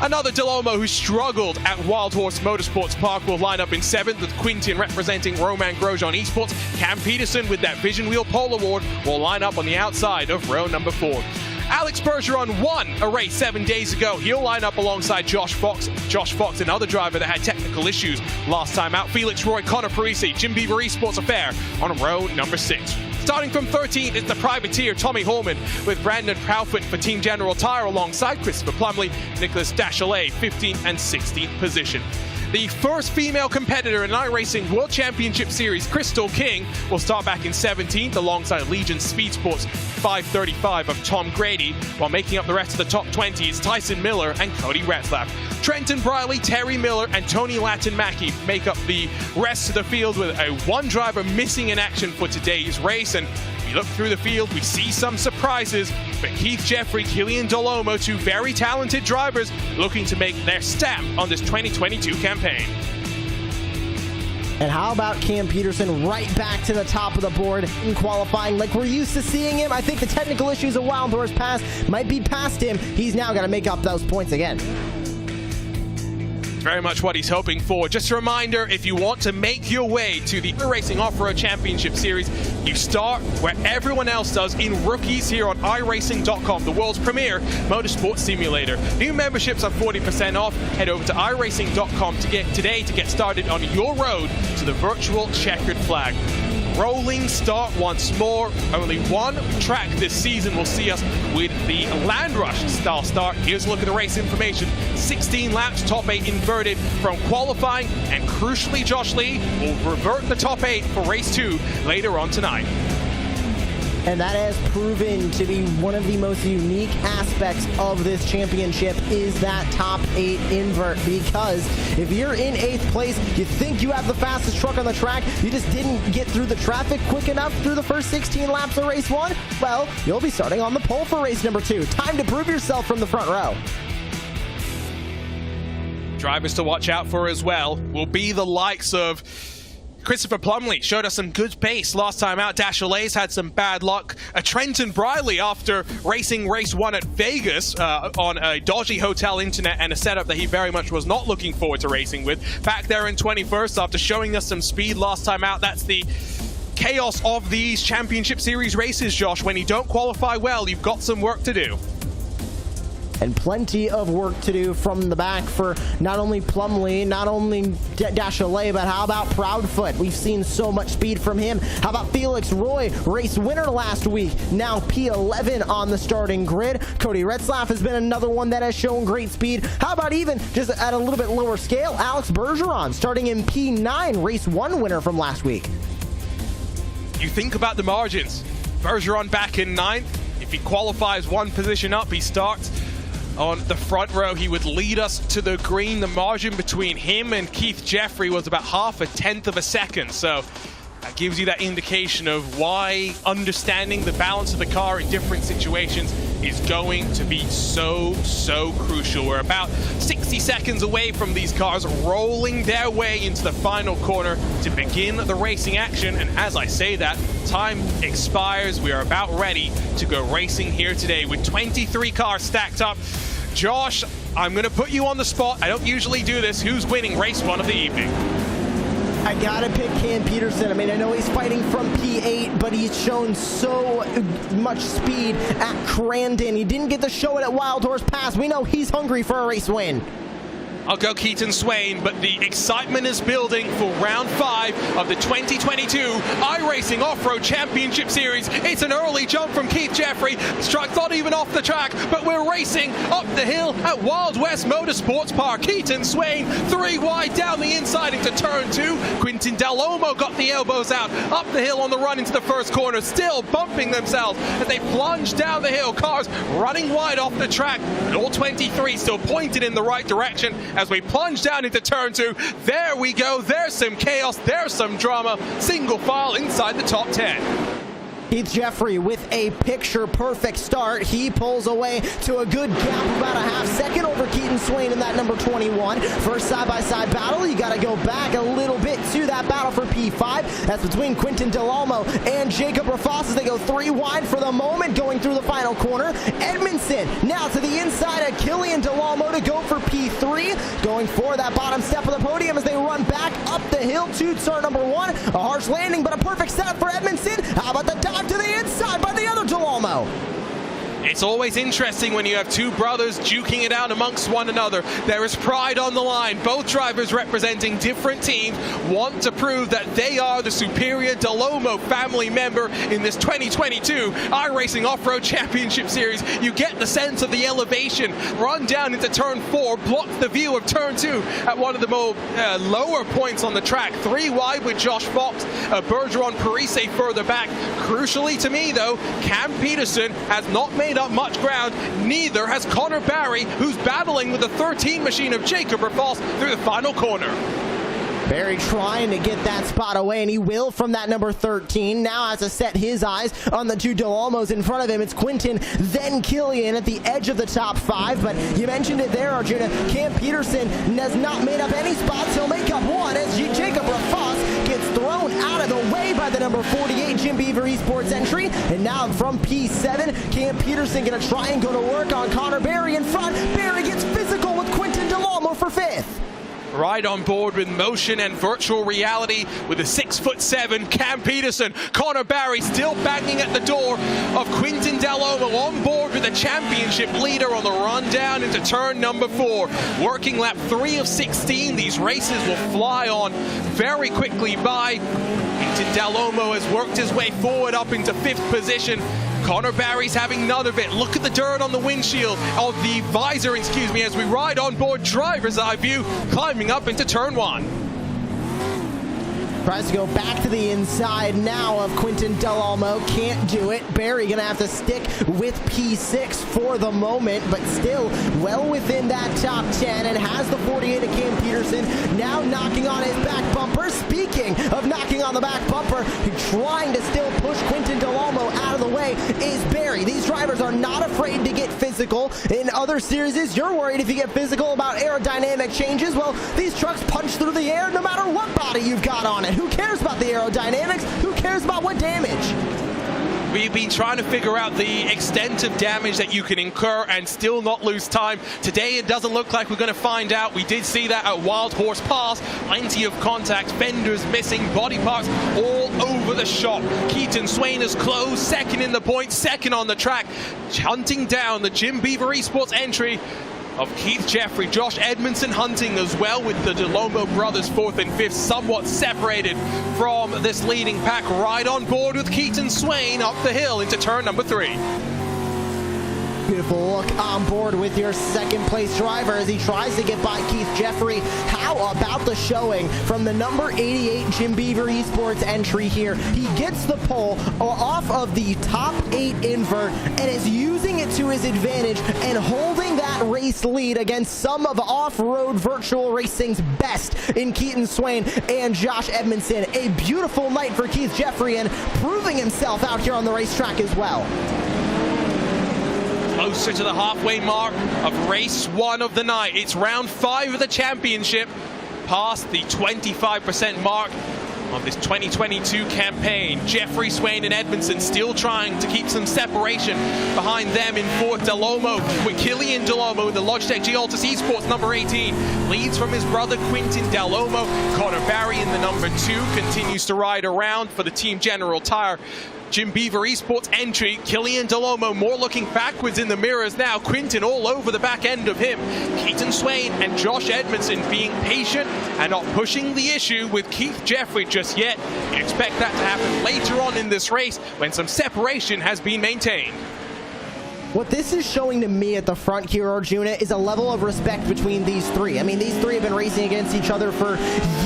Speaker 1: Another Delomo who struggled at Wild Horse Motorsports Park will line up in 7th, with Quintin representing Romain Grosjean Esports. Cam Peterson with that Vision Wheel Pole Award will line up on the outside of row number 4. Alex Bergeron won a race 7 days ago. He'll line up alongside Josh Fox. Josh Fox, another driver that had technical issues last time out. Felix Roy, Connor Parisi, Jim Beaver Esports Affair on row number 6. Starting from 13th is the privateer Tommy Holman with Brandon Proudfoot for Team General Tire alongside Christopher Plumley, Nicholas Dachelet, 15th and 16th position. The first female competitor in iRacing World Championship Series, Crystal King, will start back in 17th alongside Legion Speed Sports 535 of Tom Grady, while making up the rest of the top 20 is Tyson Miller and Cody Retzlaff. Trenton Briley, Terry Miller, and Tony Latin-Mackey make up the rest of the field, with a one driver missing in action for today's race. And we look through the field, we see some surprises, but Keith Jeffrey, Killian Delomo, two very talented drivers looking to make their stamp on this 2022 campaign.
Speaker 2: And how about Cam Peterson right back to the top of the board in qualifying like we're used to seeing him? I think the technical issues of Wild Horse Pass might be past him. He's now got to make up those points again.
Speaker 1: Very much what he's hoping for. Just a reminder, if you want to make your way to the iRacing Off-Road Championship Series, you start where everyone else does, in Rookies here on iRacing.com, the world's premier motorsport simulator. New memberships are 40% off. Head over to iRacing.com to get started on your road to the virtual checkered flag. Rolling start once more. Only one track this season will see us with the Land Rush style start. Here's a look at the race information. 16 laps, top 8 inverted from qualifying, and crucially Josh Lee will revert the top 8 for race 2 later on tonight.
Speaker 2: And that has proven to be one of the most unique aspects of this championship, is that top 8 invert. Because if you're in 8th place, you think you have the fastest truck on the track, you just didn't get through the traffic quick enough through the first 16 laps of race 1, well, you'll be starting on the pole for race number 2. Time to prove yourself from the front row.
Speaker 1: Drivers to watch out for as well will be the likes of Christopher Plumley. Showed us some good pace last time out. Dachelet's had some bad luck. Trenton Briley, after racing race 1 at Vegas on a dodgy hotel internet and a setup that he very much was not looking forward to racing with, back there in 21st after showing us some speed last time out. That's the chaos of these championship series races, Josh. When you don't qualify well, you've got some work to do.
Speaker 2: And plenty of work to do from the back for not only Plumley, not only Dachelet, but how about Proudfoot? We've seen so much speed from him. How about Felix Roy, race winner last week, now P11 on the starting grid. Cody Retzlaff has been another one that has shown great speed. How about even just at a little bit lower scale, Alex Bergeron, starting in P9, race 1 winner from last week.
Speaker 1: You think about the margins. Bergeron back in 9th. If he qualifies one position up, he starts on the front row. He would lead us to the green. The margin between him and Keith Jeffrey was about 1/10 of a second. So that gives you that indication of why understanding the balance of the car in different situations is going to be so crucial. We're about 60 seconds away from these cars rolling their way into the final corner to begin the racing action. And as I say that, time expires. We are about ready to go racing here today with 23 cars stacked up. Josh, I'm going to put you on the spot. I don't usually do this. Who's winning race 1 of the evening?
Speaker 2: I gotta pick Cam Peterson. I mean, I know he's fighting from P8, but he's shown so much speed at Crandon. He didn't get to show it at Wild Horse Pass. We know he's hungry for a race win.
Speaker 1: I'll go Keaton Swain, but the excitement is building for round 5 of the 2022 iRacing Off-Road Championship Series. It's an early jump from Keith Jeffrey. This truck's not even off the track, but we're racing up the hill at Wild West Motorsports Park. Keaton Swain, 3 wide down the inside into turn 2. Quintin Delomo got the elbows out, up the hill on the run into the first corner, still bumping themselves as they plunge down the hill. Cars running wide off the track, but all 23 still pointed in the right direction. As we plunge down into turn 2, there we go. There's some chaos. There's some drama. Single file inside the top 10.
Speaker 2: Keith Jeffrey with a picture-perfect start. He pulls away to a good gap of about a half second over Keaton Swain in that number 21. First side-by-side battle. You got to go back a little bit to that battle for P5. That's between Quintin Del Olmo and Jacob Rafas as they go 3 wide for the moment going through the final corner. Edmondson now to the inside of Killian Del Olmo to go for P3. Going for that bottom step of the podium as they run back up the hill to turn number 1. A harsh landing, but a perfect setup for Edmondson. How about the dive to the inside by the other Del Olmo?
Speaker 1: It's always interesting when you have two brothers duking it out amongst one another. There is pride on the line. Both drivers representing different teams want to prove that they are the superior Del Olmo family member in this 2022 iRacing Off-Road Championship Series. You get the sense of the elevation. Run down into turn 4, block the view of turn 2 at one of the more lower points on the track. 3 wide with Josh Fox, Bergeron Parise further back. Crucially to me though, Cam Peterson has not made up much ground. Neither has Connor Barry, who's battling with the 13 machine of Jacob Rafas through the final corner.
Speaker 2: Barry trying to get that spot away, and he will from that number 13. Now has to set his eyes on the 2 Del Olmos in front of him. It's Quintin, then Killian at the edge of the top 5. But you mentioned it there, Arjuna. Cam Peterson has not made up any spots. He'll make up one as Jacob Rafas gets thrown out of the way by the number 48 Jim Beaver Esports entry. And now from P7, Cam Peterson going to try and go to work on Connor Barry in front. Barry gets physical with Quintin Del Olmo for 5th.
Speaker 1: Right on board with motion and virtual reality with a 6'7" Cam Peterson. Connor Barry still banging at the door of Quintin Del Olmo, on board with the championship leader on the run down into turn number 4. Working lap 3 of 16. These races will fly on very quickly by. Quintin Del Olmo has worked his way forward up into 5th position. Connor Barry's having none of it. Look at the dirt on the windshield, of the visor, excuse me, as we ride on board driver's eye view, climbing up into turn 1.
Speaker 2: Tries to go back to the inside now of Quintin Del Olmo. Can't do it. Barry going to have to stick with P6 for the moment, but still well within that top 10 and has the 48 of Cam Peterson. Now knocking on his back bumper. Speaking of knocking on the back bumper, trying to still push Quintin Del Olmo out of the way is Barry. These drivers are not afraid to get physical. In other series, you're worried if you get physical about aerodynamic changes. Well, these trucks punch through the air no matter what body you've got on it. Who cares about the aerodynamics? Who cares about what damage?
Speaker 1: We've been trying to figure out the extent of damage that you can incur and still not lose time. Today it doesn't look like we're going to find out. We did see that at Wild Horse Pass. Plenty of contact, fenders missing, body parts all over the shop. Keaton Swain is close, second in the points, second on the track. Hunting down the Jim Beaver Esports entry of Keith Jeffrey. Josh Edmondson hunting as well with the Del Olmo brothers 4th and 5th, somewhat separated from this leading pack. Right on board with Keaton Swain up the hill into turn number 3.
Speaker 2: Beautiful look on board with your 2nd place driver as he tries to get by Keith Jeffrey. How about the showing from the number 88 Jim Beaver Esports entry here? He gets the pole off of the top 8 invert and is using it to his advantage and holding that race lead against some of off-road virtual racing's best in Keaton Swain and Josh Edmondson. A beautiful night for Keith Jeffrey and proving himself out here on the racetrack as well.
Speaker 1: Closer to the halfway mark of race 1 of the night. It's round 5 of the championship, past the 25% mark of this 2022 campaign. Jeffrey, Swain and Edmondson still trying to keep some separation behind them in 4th. Del Olmo with Killian Del Olmo in the Logitech G Altus Esports number 18 leads from his brother Quintin Del Olmo. Connor Barry in the number 2 continues to ride around for the Team General Tire Jim Beaver Esports entry. Killian Del Olmo more looking backwards in the mirrors now. Quintin all over the back end of him. Keaton Swain and Josh Edmondson being patient and not pushing the issue with Keith Jeffrey just yet. You expect that to happen later on in this race when some separation has been maintained.
Speaker 2: What this is showing to me at the front here, Arjuna, is a level of respect between these three. I mean, these three have been racing against each other for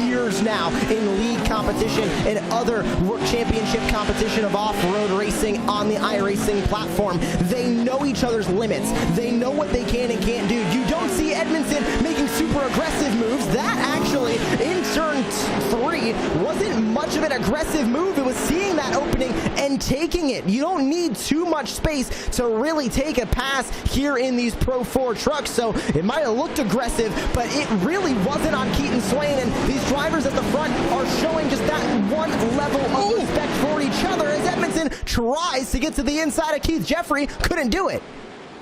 Speaker 2: years now in league competition and other world championship competition of off-road racing on the iRacing platform. They know each other's limits. They know what they can and can't do. You don't see Edmondson making super aggressive moves. That actually, in turn 3, wasn't much of an aggressive move. It was seeing that opening and taking it. You don't need too much space to really take a pass here in these Pro 4 trucks, so it might have looked aggressive, but it really wasn't on Keaton Swain, and these drivers at the front are showing just that one level of respect for each other as Edmondson tries to get to the inside of Keith Jeffrey, couldn't do it.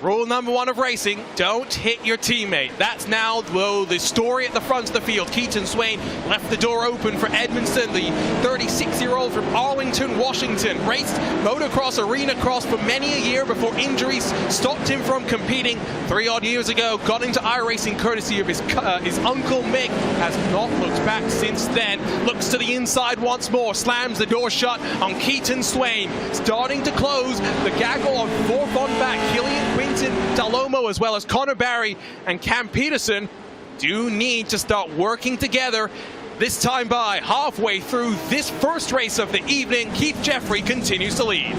Speaker 1: Rule number 1 of racing, don't hit your teammate. That's now the story at the front of the field. Keaton Swain left the door open for Edmondson, the 36-year-old from Arlington, Washington. Raced motocross, arena cross for many a year before injuries stopped him from competing 3-odd years ago. Got into iRacing courtesy of his uncle Mick. Has not looked back since then. Looks to the inside once more. Slams the door shut on Keaton Swain. Starting to close the gaggle on 4th on back. Killian Quinton Dalomo, as well as Connor Barry and Cam Peterson, do need to start working together. This time by halfway through this first race of the evening, Keith Jeffrey continues to lead.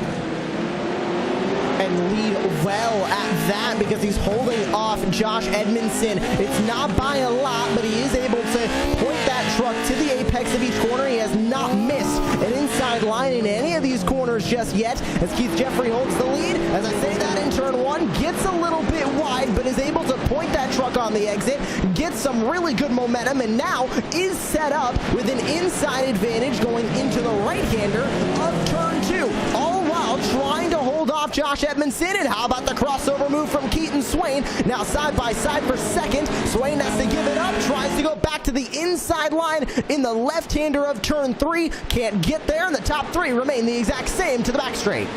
Speaker 2: And lead well at that because he's holding off Josh Edmondson. It's not by a lot, but he is able to point that truck to the apex of each corner. He has not missed an inside line in any of these corners just yet as Keith Jeffrey holds the lead. As I say that, in turn 1, gets a little bit wide, but is able to point that truck on the exit, gets some really good momentum, and now is set up with an inside advantage going into the right-hander of turn 2. All while trying to hold off Josh Edmondson. And how about the crossover move from Keaton Swain? Now side by side for second. Swain has to give it up, tries to go back to the inside line in the left-hander of turn 3. Can't get there, and the top 3 remain the exact same to the back straight.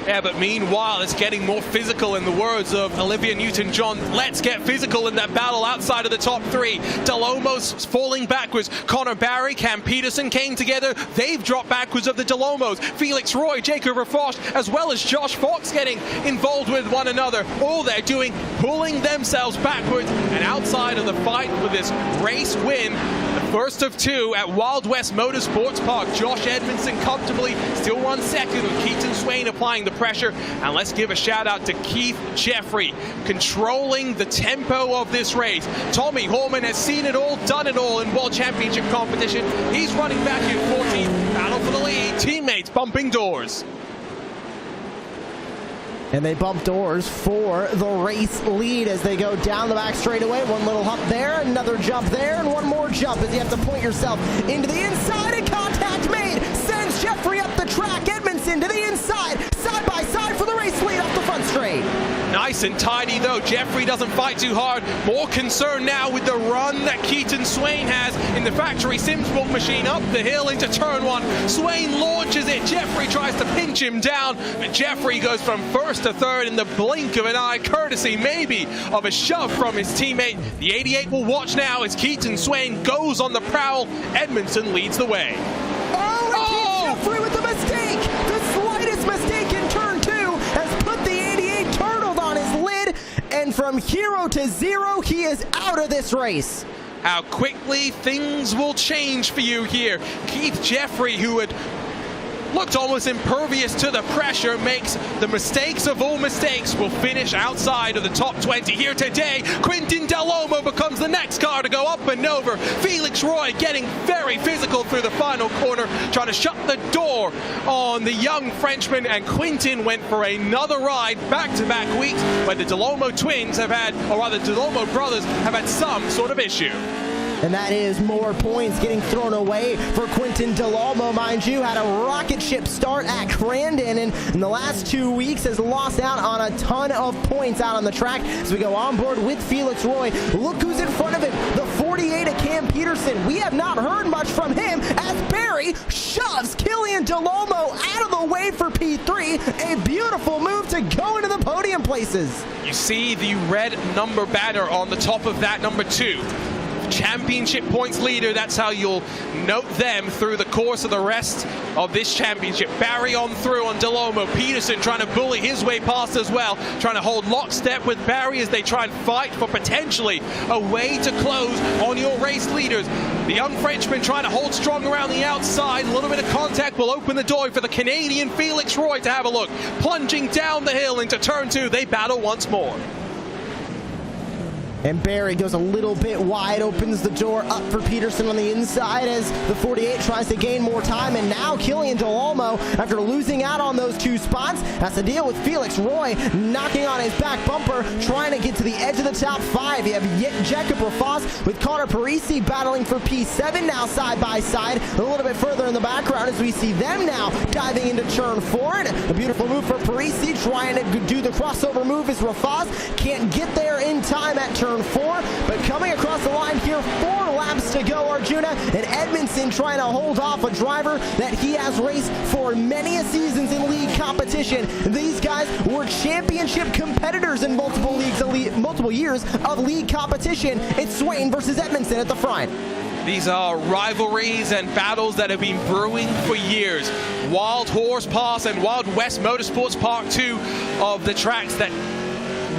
Speaker 1: Yeah, but meanwhile, it's getting more physical in the words of Olivia Newton-John. Let's get physical in that battle outside of the top 3. Delomos falling backwards. Connor Barry, Cam Peterson came together. They've dropped backwards of the Delomos. Felix Roy, Jacob Rafosh, as well as Josh Fox getting involved with one another. All they're doing, pulling themselves backwards and outside of the fight for this race win. The first of 2 at Wild West Motorsports Park. Josh Edmondson comfortably still runs second with Keaton Swain applying the pressure. And let's give a shout out to Keith Jeffrey controlling the tempo of this race. Tommy Horman has seen it all, done it all in World Championship competition. He's running back in 14th, battle for the lead, teammates bumping doors.
Speaker 2: And they bump doors for the race lead as they go down the back straightaway. One little hump there, another jump there, and one more jump as you have to point yourself into the inside, and contact made. Sends Jeffrey up the track. Edmondson to the inside, side by side for the race lead off the front straight.
Speaker 1: Nice and tidy though. Jeffrey doesn't fight too hard. More concerned now with the run that Keaton Swain has in the factory Simsport machine up the hill into turn 1. Swain launches it. Jeffrey tries to pinch him down, but Jeffrey goes from first to third in the blink of an eye, courtesy maybe of a shove from his teammate. The 88 will watch now as Keaton Swain goes on the prowl. Edmondson leads the way.
Speaker 2: Jeffrey with the mistake. The slightest mistake in turn 2 has put the 88 turtled on his lid, and from hero to zero, he is out of this race.
Speaker 1: How quickly things will change for you here. Keith Jeffrey, who had looked almost impervious to the pressure, makes the mistakes of all mistakes, will finish outside of the top 20 here today. Quintin Dalomo becomes the next car to go up and over. Felix Roy getting very physical through the final corner, trying to shut the door on the young Frenchman, and Quintin went for another ride back-to-back weeks where the Dalomo twins have had, or rather Dalomo brothers have had some sort of issue.
Speaker 2: And that is more points getting thrown away for Quintin Dalomo, mind you. Had a rocket ship start at Crandon, and in the last 2 weeks has lost out on a ton of points out on the track. As we go on board with Felix Roy, look who's in front of him, the 48 of Cam Peterson. We have not heard much from him as Barry shoves Killian Dalomo out of the way for P3. A beautiful move to go into the podium places.
Speaker 1: You see the red number banner on the top of that number 2. championship points leader. That's how you'll note them through the course of the rest of this championship. Barry on through on Delomo. Peterson trying to bully his way past as well, trying to hold lockstep with Barry as they try and fight for potentially a way to close on your race leaders. The young Frenchman trying to hold strong around the outside. A little bit of contact will open the door for the Canadian Felix Roy to have a look. Plunging down the hill into turn 2, they battle once more.
Speaker 2: And Barry goes a little bit wide, opens the door up for Peterson on the inside as the 48 tries to gain more time. And now Killian Delolmo, after losing out on those 2 spots, has to deal with Felix Roy knocking on his back bumper, trying to get to the edge of the top 5. You have Jacob Rafas with Connor Parisi battling for P7 now side by side. A little bit further in the background as we see them now diving into turn 4. And a beautiful move for Parisi, trying to do the crossover move as Rafas can't get there in time at turn 4, but coming across the line here, 4 laps to go, Arjuna, and Edmondson trying to hold off a driver that he has raced for many seasons in league competition. These guys were championship competitors in multiple years of league competition. It's Swain versus Edmondson at the front.
Speaker 1: These are rivalries and battles that have been brewing for years. Wild Horse Pass and Wild West Motorsports Park 2 of the tracks that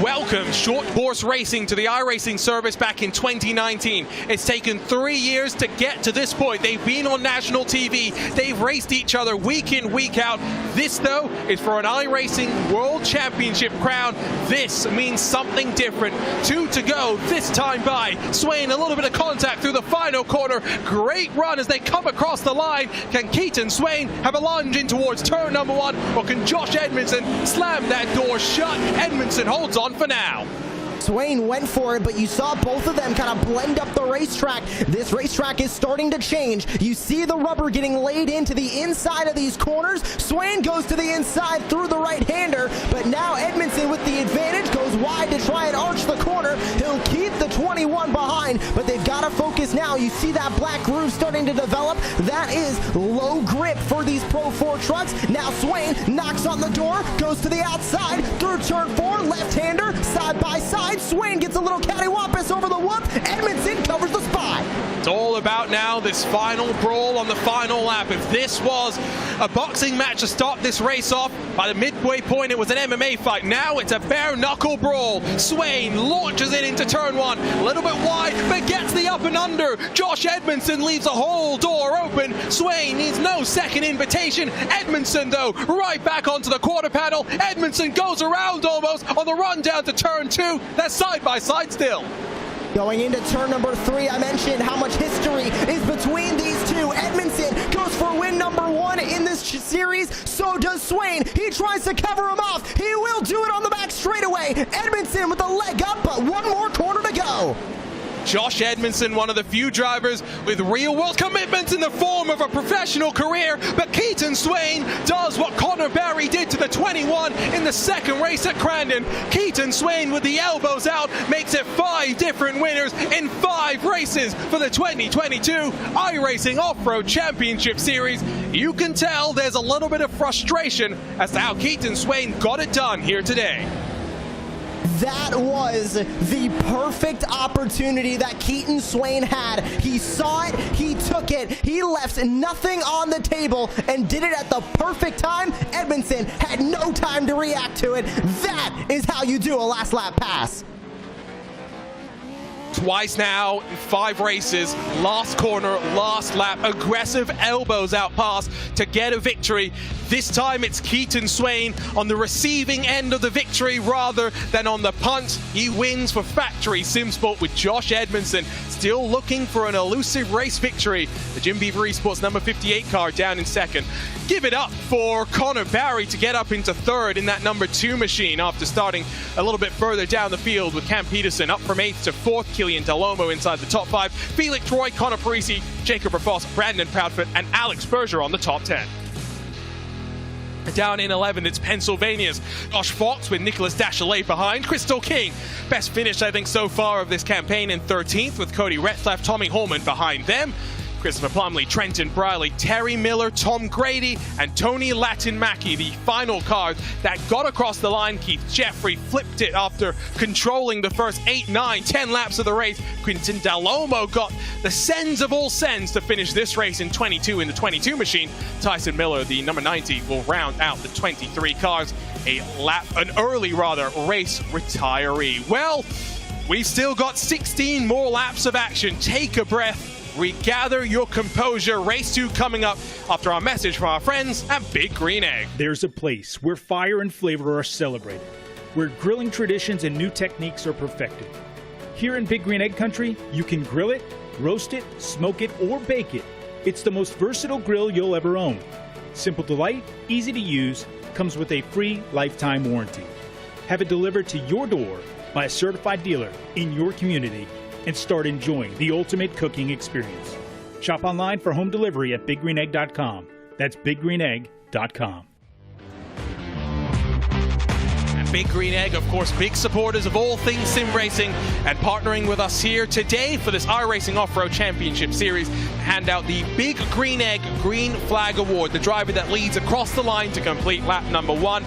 Speaker 1: welcomed short course racing to the iRacing service back in 2019. It's taken 3 years to get to this point. They've been on national TV. They've raced each other week in, week out. This, though, is for an iRacing World Championship crown. This means something different. 2 to go this time by. Swain, a little bit of contact through the final corner. Great run as they come across the line. Can Keaton Swain have a lunge in towards turn number 1, or can Josh Edmondson slam that door shut? Edmondson holds on for now.
Speaker 2: Swain went for it, but you saw both of them kind of blend up the racetrack. This racetrack is starting to change. You see the rubber getting laid into the inside of these corners. Swain goes to the inside through the right-hander, but now Edmondson with the advantage goes wide to try and arch the corner. He'll keep the 21 behind, but they've got to focus now. You see that black groove starting to develop. That is low grip for these Pro 4 trucks. Now Swain knocks on the door, goes to the outside through turn 4, left-hander, side by side. Swain gets a little cattywampus over the whoop. Edmondson covers the spot.
Speaker 1: It's all about now this final brawl on the final lap. If this was a boxing match to start this race off, by the midway point it was an MMA fight. Now it's a bare knuckle brawl. Swain launches it into turn 1, a little bit wide, but gets the up and under. Josh Edmondson leaves the whole door open. Swain needs no second invitation. Edmondson, though, right back onto the quarter panel. Edmondson goes around almost on the run down to turn 2. That's side by side still.
Speaker 2: Going into turn number 3, I mentioned how much history is between these two. Edmondson goes for win number 1 in this series. So does Swain. He tries to cover him off. He will do it on the back straightaway. Edmondson with a leg up, but one more corner to go.
Speaker 1: Josh Edmondson, one of the few drivers with real-world commitments in the form of a professional career, but Keaton Swain does what Connor Barry did to the 21 in the second race at Crandon. Keaton Swain with the elbows out makes it 5 different winners in 5 races for the 2022 iRacing Off-Road Championship Series. You can tell there's a little bit of frustration as to how Keaton Swain got it done here today.
Speaker 2: That was the perfect opportunity that Keaton Swain had. He saw it, he took it, he left nothing on the table and did it at the perfect time. Edmondson had no time to react to it. That is how you do a last lap pass.
Speaker 1: Twice now in 5 races, last corner, last lap, aggressive elbows out pass to get a victory. This time it's Keaton Swain on the receiving end of the victory rather than on the punt. He wins for Factory Simsport with Josh Edmondson still looking for an elusive race victory. The Jim Beaver Esports number 58 car down in second. Give it up for Connor Barry to get up into third in that number 2 machine after starting a little bit further down the field with Cam Peterson up from 8th to 4th. Killian Delomo inside the top 5. Felix Roy, Connor Parisi, Jacob Rafos, Brandon Proudfoot, and Alex Berger on the top 10. Down in 11th, it's Pennsylvania's Josh Fox with Nicholas Dachelet behind. Crystal King, best finish I think so far of this campaign, in 13th with Cody Retzlaff, Tommy Holman behind them. Christopher Plumley, Trenton Briley, Terry Miller, Tom Grady, and Tony Latin-Mackey, the final card that got across the line. Keith Jeffrey flipped it after controlling the first 8, 9, 10 laps of the race. Quintin Dalomo got the sends of all sends to finish this race in 22 in the 22 machine. Tyson Miller, the number 90, will round out the 23 cars. An early race retiree. Well, we've still got 16 more laps of action. Take a breath. Regather your composure. Race 2 coming up after our message from our friends at Big Green Egg.
Speaker 3: There's a place where fire and flavor are celebrated, where grilling traditions and new techniques are perfected. Here in Big Green Egg Country, you can grill it, roast it, smoke it, or bake it. It's the most versatile grill you'll ever own. Simple delight, easy to use, comes with a free lifetime warranty. Have it delivered to your door by a certified dealer in your community and start enjoying the ultimate cooking experience. Shop online for home delivery at BigGreenEgg.com. That's BigGreenEgg.com.
Speaker 1: Big Green Egg, of course, big supporters of all things sim racing, and partnering with us here today for this iRacing Off-Road Championship Series, hand out the Big Green Egg Green Flag Award, the driver that leads across the line to complete lap number 1.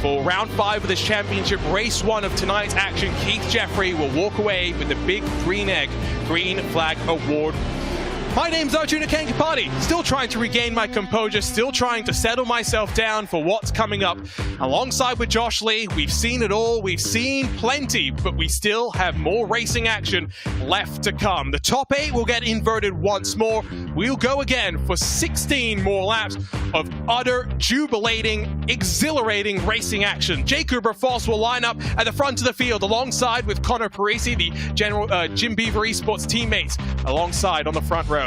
Speaker 1: For round 5 of this championship, race 1 of tonight's action, Keith Jeffrey will walk away with the Big Green Egg Green Flag Award. My name's Arjuna Kankapati, still trying to regain my composure, still trying to settle myself down for what's coming up. Alongside with Josh Lee, we've seen it all, we've seen plenty, but we still have more racing action left to come. The top 8 will get inverted once more. We'll go again for 16 more laps of utter, jubilating, exhilarating racing action. Jacob Rafos will line up at the front of the field alongside with Connor Parisi, the Jim Beaver Esports teammates, alongside on the front row.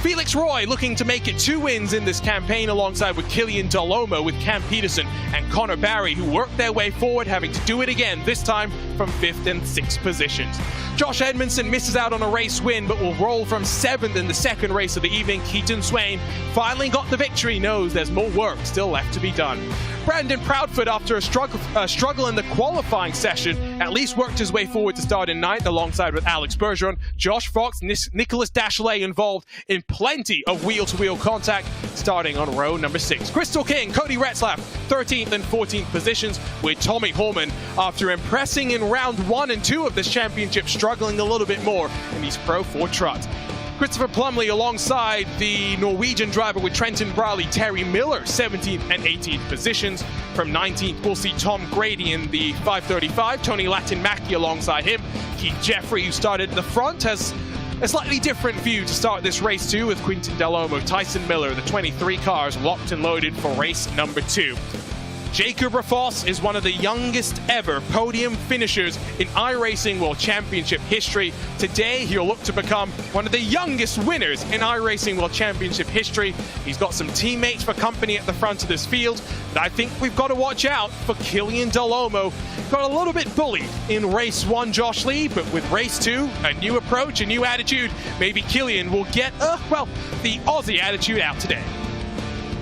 Speaker 1: Felix Roy looking to make it 2 wins in this campaign alongside with Killian Dalomo, with Cam Peterson and Connor Barry, who worked their way forward, having to do it again, this time from 5th and 6th positions. Josh Edmondson misses out on a race win, but will roll from 7th in the second race of the evening. Keaton Swain finally got the victory, knows there's more work still left to be done. Brandon Proudfoot, after a struggle in the qualifying session, at least worked his way forward to start in 9th alongside with Alex Bergeron. Josh Fox, Nicholas Dashley involved in plenty of wheel-to-wheel contact, starting on row number 6. Crystal King, Cody Retzlaff, 13th and 14th positions, with Tommy Holman, after impressing in round 1 and 2 of this championship, struggling a little bit more in these Pro 4 trots. Christopher Plumley alongside the Norwegian driver with Trenton Briley, Terry Miller, 17th and 18th positions. From 19th, we'll see Tom Grady in the 535, Tony Latin-Mackey alongside him. Keith Jeffrey, who started at the front, has a slightly different view to start this race 2 with Quintin Dalomo, Tyson Miller, the 23 cars locked and loaded for race number 2. Jacob Rafos is one of the youngest ever podium finishers in iRacing World Championship history. Today, he'll look to become one of the youngest winners in iRacing World Championship history. He's got some teammates for company at the front of this field, but I think we've got to watch out for Killian Dalomo. Got a little bit bullied in race 1, Josh Lee, but with race 2, a new approach, a new attitude, maybe Killian will get, the Aussie attitude out today.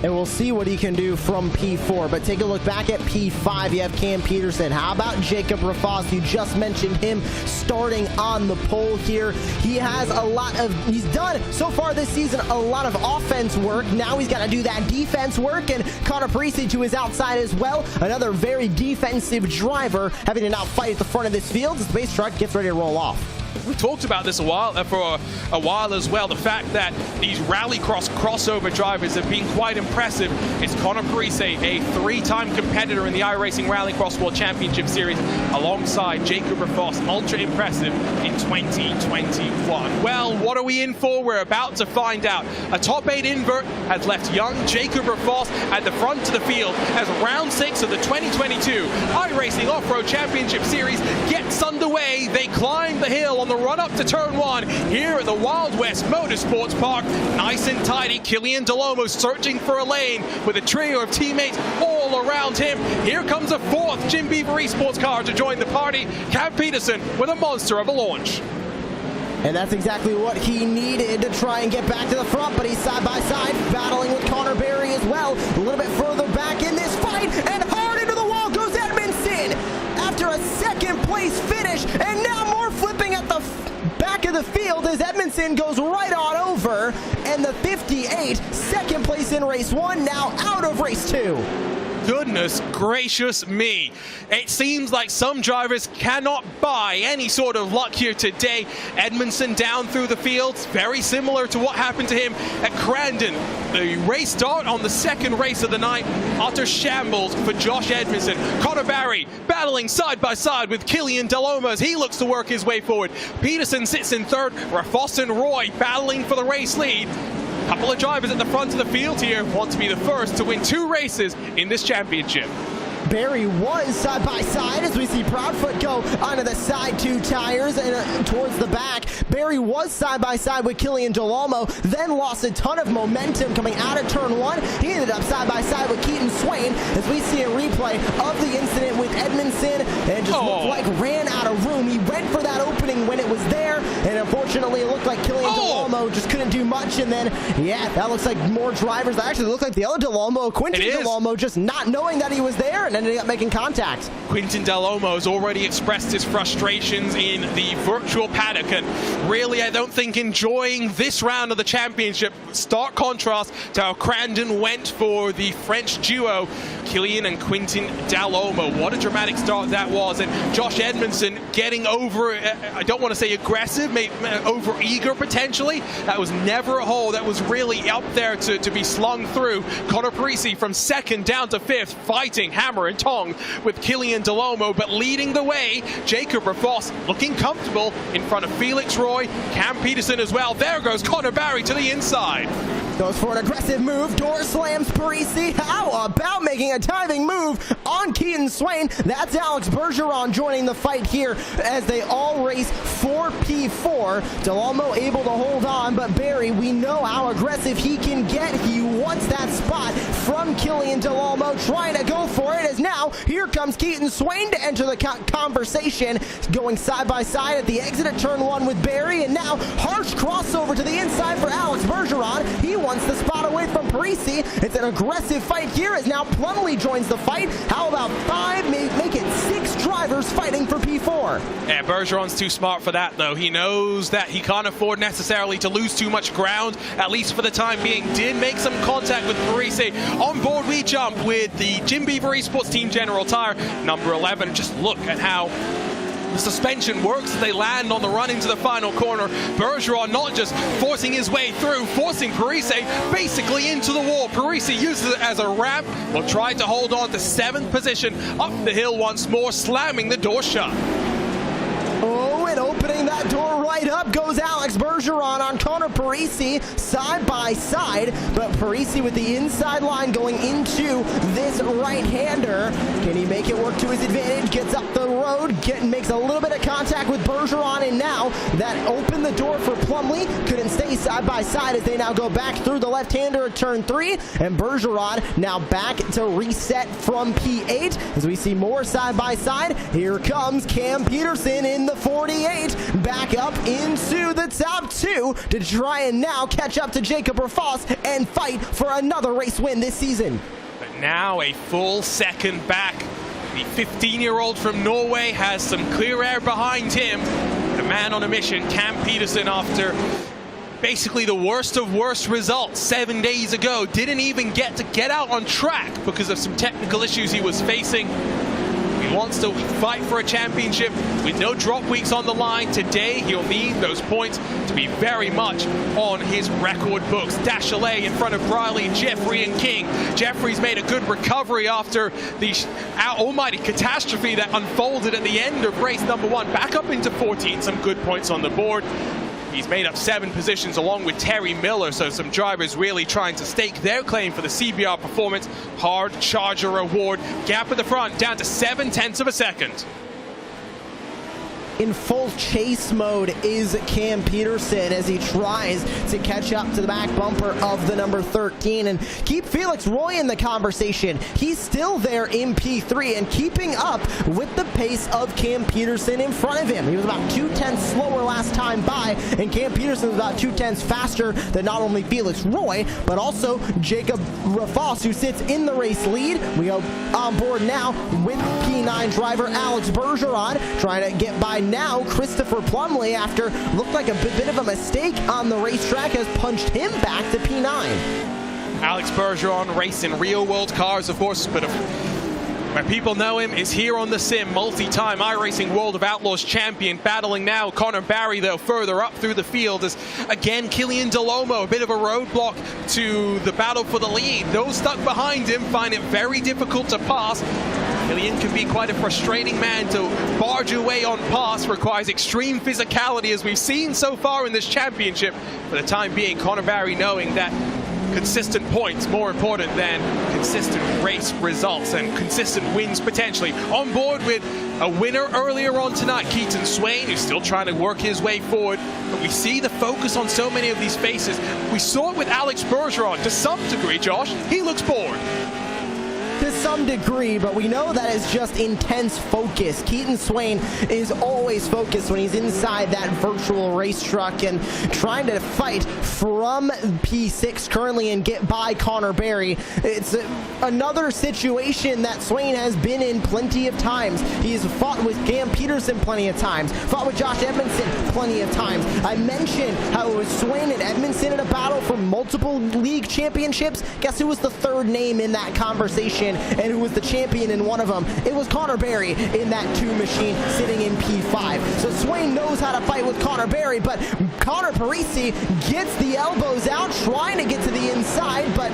Speaker 2: And we'll see what he can do from P4. But take a look back at P5. You have Cam Peterson. How about Jacob Rafos? You just mentioned him starting on the pole here. He's done so far this season a lot of offense work. Now he's got to do that defense work. And Connor Parisi to his outside as well. Another very defensive driver having to now fight at the front of this field as the base truck gets ready to roll off.
Speaker 1: We talked about this for a while as well. The fact that these rallycross crossover drivers have been quite impressive. It's Connor Parisi, a 3-time competitor in the iRacing Rallycross World Championship Series, alongside Jacob Rafos, ultra impressive in 2021. Well, what are we in for? We're about to find out. A top 8 invert has left young Jacob Rafos at the front of the field as round 6 of the 2022 iRacing Off-Road Championship Series gets underway. They climb the hill on the run up to turn 1 here at the Wild West Motorsports Park. Nice and tidy. Killian Dalomo searching for a lane with a trio of teammates all around him. Here comes a 4th Jim Beaver Esports car to join the party. Cam Peterson with a monster of a launch.
Speaker 2: And that's exactly what he needed to try and get back to the front, but he's side by side battling with Connor Barry as well. A little bit further back in this fight, and hard into the wall goes Edmondson after a 2nd place finish, and now more flipping at the back of the field as Edmondson goes right on over, and the 58, second place in race 1, now out of race 2.
Speaker 1: Goodness gracious me. It seems like some drivers cannot buy any sort of luck here today. Edmondson down through the fields, very similar to what happened to him at Crandon. The race start on the second race of the night, utter shambles for Josh Edmondson. Connor Barry battling side by side with Killian Deloma as he looks to work his way forward. Peterson sits in third, Rafos and Roy battling for the race lead. Couple of drivers at the front of the field here want to be the first to win 2 races in this championship.
Speaker 2: Barry was side by side as we see Proudfoot go onto the side 2 tires and towards the back. Barry was side by side with Killian Delamo, then lost a ton of momentum coming out of turn 1. He ended up side by side with Keaton Swain as we see a replay of the incident with Edmondson, and just looked like ran out of room. He went for that opening when it was there, and unfortunately it looked like Killian Delamo just couldn't do much. And then, yeah, that looks like more drivers. That actually looked like the other Delamo, Quinton Delamo, just not knowing that he was there and ended up making contact.
Speaker 1: Quinton Delamo has already expressed his frustrations in the virtual paddock, and really I don't think enjoying this round of the championship. Stark contrast to how Crandon went for the French duo, Killian and Quinton Delamo. What a dramatic start that was, and Josh Edmondson getting over, I don't want to say aggressive, maybe over eager potentially. That was never a hole that was really up there to be slung through. Connor Parisi from second down to 5th, fighting hammer and tongs with Killian Delamo, but leading the way, Jacob Rafos looking comfortable in front of Felix Roy, Cam Peterson as well. There goes Connor Barry to the inside.
Speaker 2: Goes for an aggressive move, door slams Parisi. How about making a diving move on Keaton Swain? That's Alex Bergeron joining the fight here as they all race for P4. Delamo able to hold on, but Barry, we know how aggressive he can get. He wants that spot from Killian Delamo, trying to go for it, as now here comes Keaton Swain to enter the conversation, going side by side at the exit of turn 1 with Barry, and now harsh crossover to the inside for Alex Bergeron. He wants the spot away from Parisi. It's an aggressive fight here as now Plumley joins the fight. How about 5, make it 6 drivers fighting for P4?
Speaker 1: Yeah, Bergeron's too smart for that though. He knows that he can't afford necessarily to lose too much ground, at least for the time being. Did make some contact with Parisi. On board we jump with the Jim Beaver Esports Team General Tire, number 11. Just look at how the suspension works as they land on the run into the final corner. Bergeron not just forcing his way through, forcing Parisi basically into the wall. Parisi uses it as a ramp, will try to hold on to 7th position up the hill once more, slamming the door shut.
Speaker 2: Oh, and opening that door right up goes Alex Bergeron on Connor Parisi, side by side, but Parisi with the inside line going into this right-hander. Can he make it work to his advantage? Gets up the road, makes a little bit of contact with Bergeron, and now that opened the door for Plumley. Couldn't stay side by side as they now go back through the left-hander at turn 3, and Bergeron now back to reset from P8 as we see more side by side. Here comes Cam Peterson in the 48, back up into the top 2 to try and now catch up to Jacob Rafos and fight for another race win this season.
Speaker 1: But now a full second back. The 15-year-old from Norway has some clear air behind him. The man on a mission, Cam Peterson, after basically the worst of worst results 7 days ago, didn't even get out on track because of some technical issues he was facing. He wants to fight for a championship with no drop weeks on the line. Today, he'll need those points to be very much on his record books. Dashalet in front of Briley, Jeffrey, and King. Jeffrey's made a good recovery after the almighty catastrophe that unfolded at the end of race number 1. Back up into 14, some good points on the board. He's made up 7 positions along with Terry Miller, so some drivers really trying to stake their claim for the CBR Performance Hard Charger Award. Gap at the front down to 0.7 of a second.
Speaker 2: In full chase mode is Cam Peterson as he tries to catch up to the back bumper of the number 13 and keep Felix Roy in the conversation. He's still there in P3 and keeping up with the pace of Cam Peterson in front of him. He was about 2/10 slower last time by, and Cam Peterson was about 2/10 faster than not only Felix Roy, but also Jacob Rafos, who sits in the race lead. We go on board now with P9 driver Alex Bergeron, trying to get by And now Christopher Plumley, after looked like a bit of a mistake on the racetrack, has punched him back to P9.
Speaker 1: Alex Bergeron racing real-world cars, of course, but where people know him is here on the sim, multi-time iRacing World of Outlaws champion, battling now Connor Barry, though, further up through the field, as again Killian Delomo, a bit of a roadblock to the battle for the lead. Those stuck behind him find it very difficult to pass. Killian can be quite a frustrating man to barge away on pass, requires extreme physicality, as we've seen so far in this championship. For the time being, Connor Barry knowing that consistent points more important than consistent race results and consistent wins potentially. On board with a winner earlier on tonight, Keaton Swain, who's still trying to work his way forward. But we see the focus on so many of these faces. We saw it with Alex Bergeron to some degree, Josh. He looks bored.
Speaker 2: To some degree, but we know that is just intense focus. Keaton Swain is always focused when he's inside that virtual race truck and trying to fight from P6 currently and get by Connor Barry. It's another situation that Swain has been in plenty of times. He's fought with Cam Peterson plenty of times, fought with Josh Edmondson plenty of times. I mentioned how it was Swain and Edmondson in a battle for multiple league championships. Guess who was the third name in that conversation and who was the champion in one of them? It was Connor Barry in that 2 machine sitting in P5. So Swain knows how to fight with Connor Barry, but Connor Parisi gets the elbows out, trying to get to the inside, but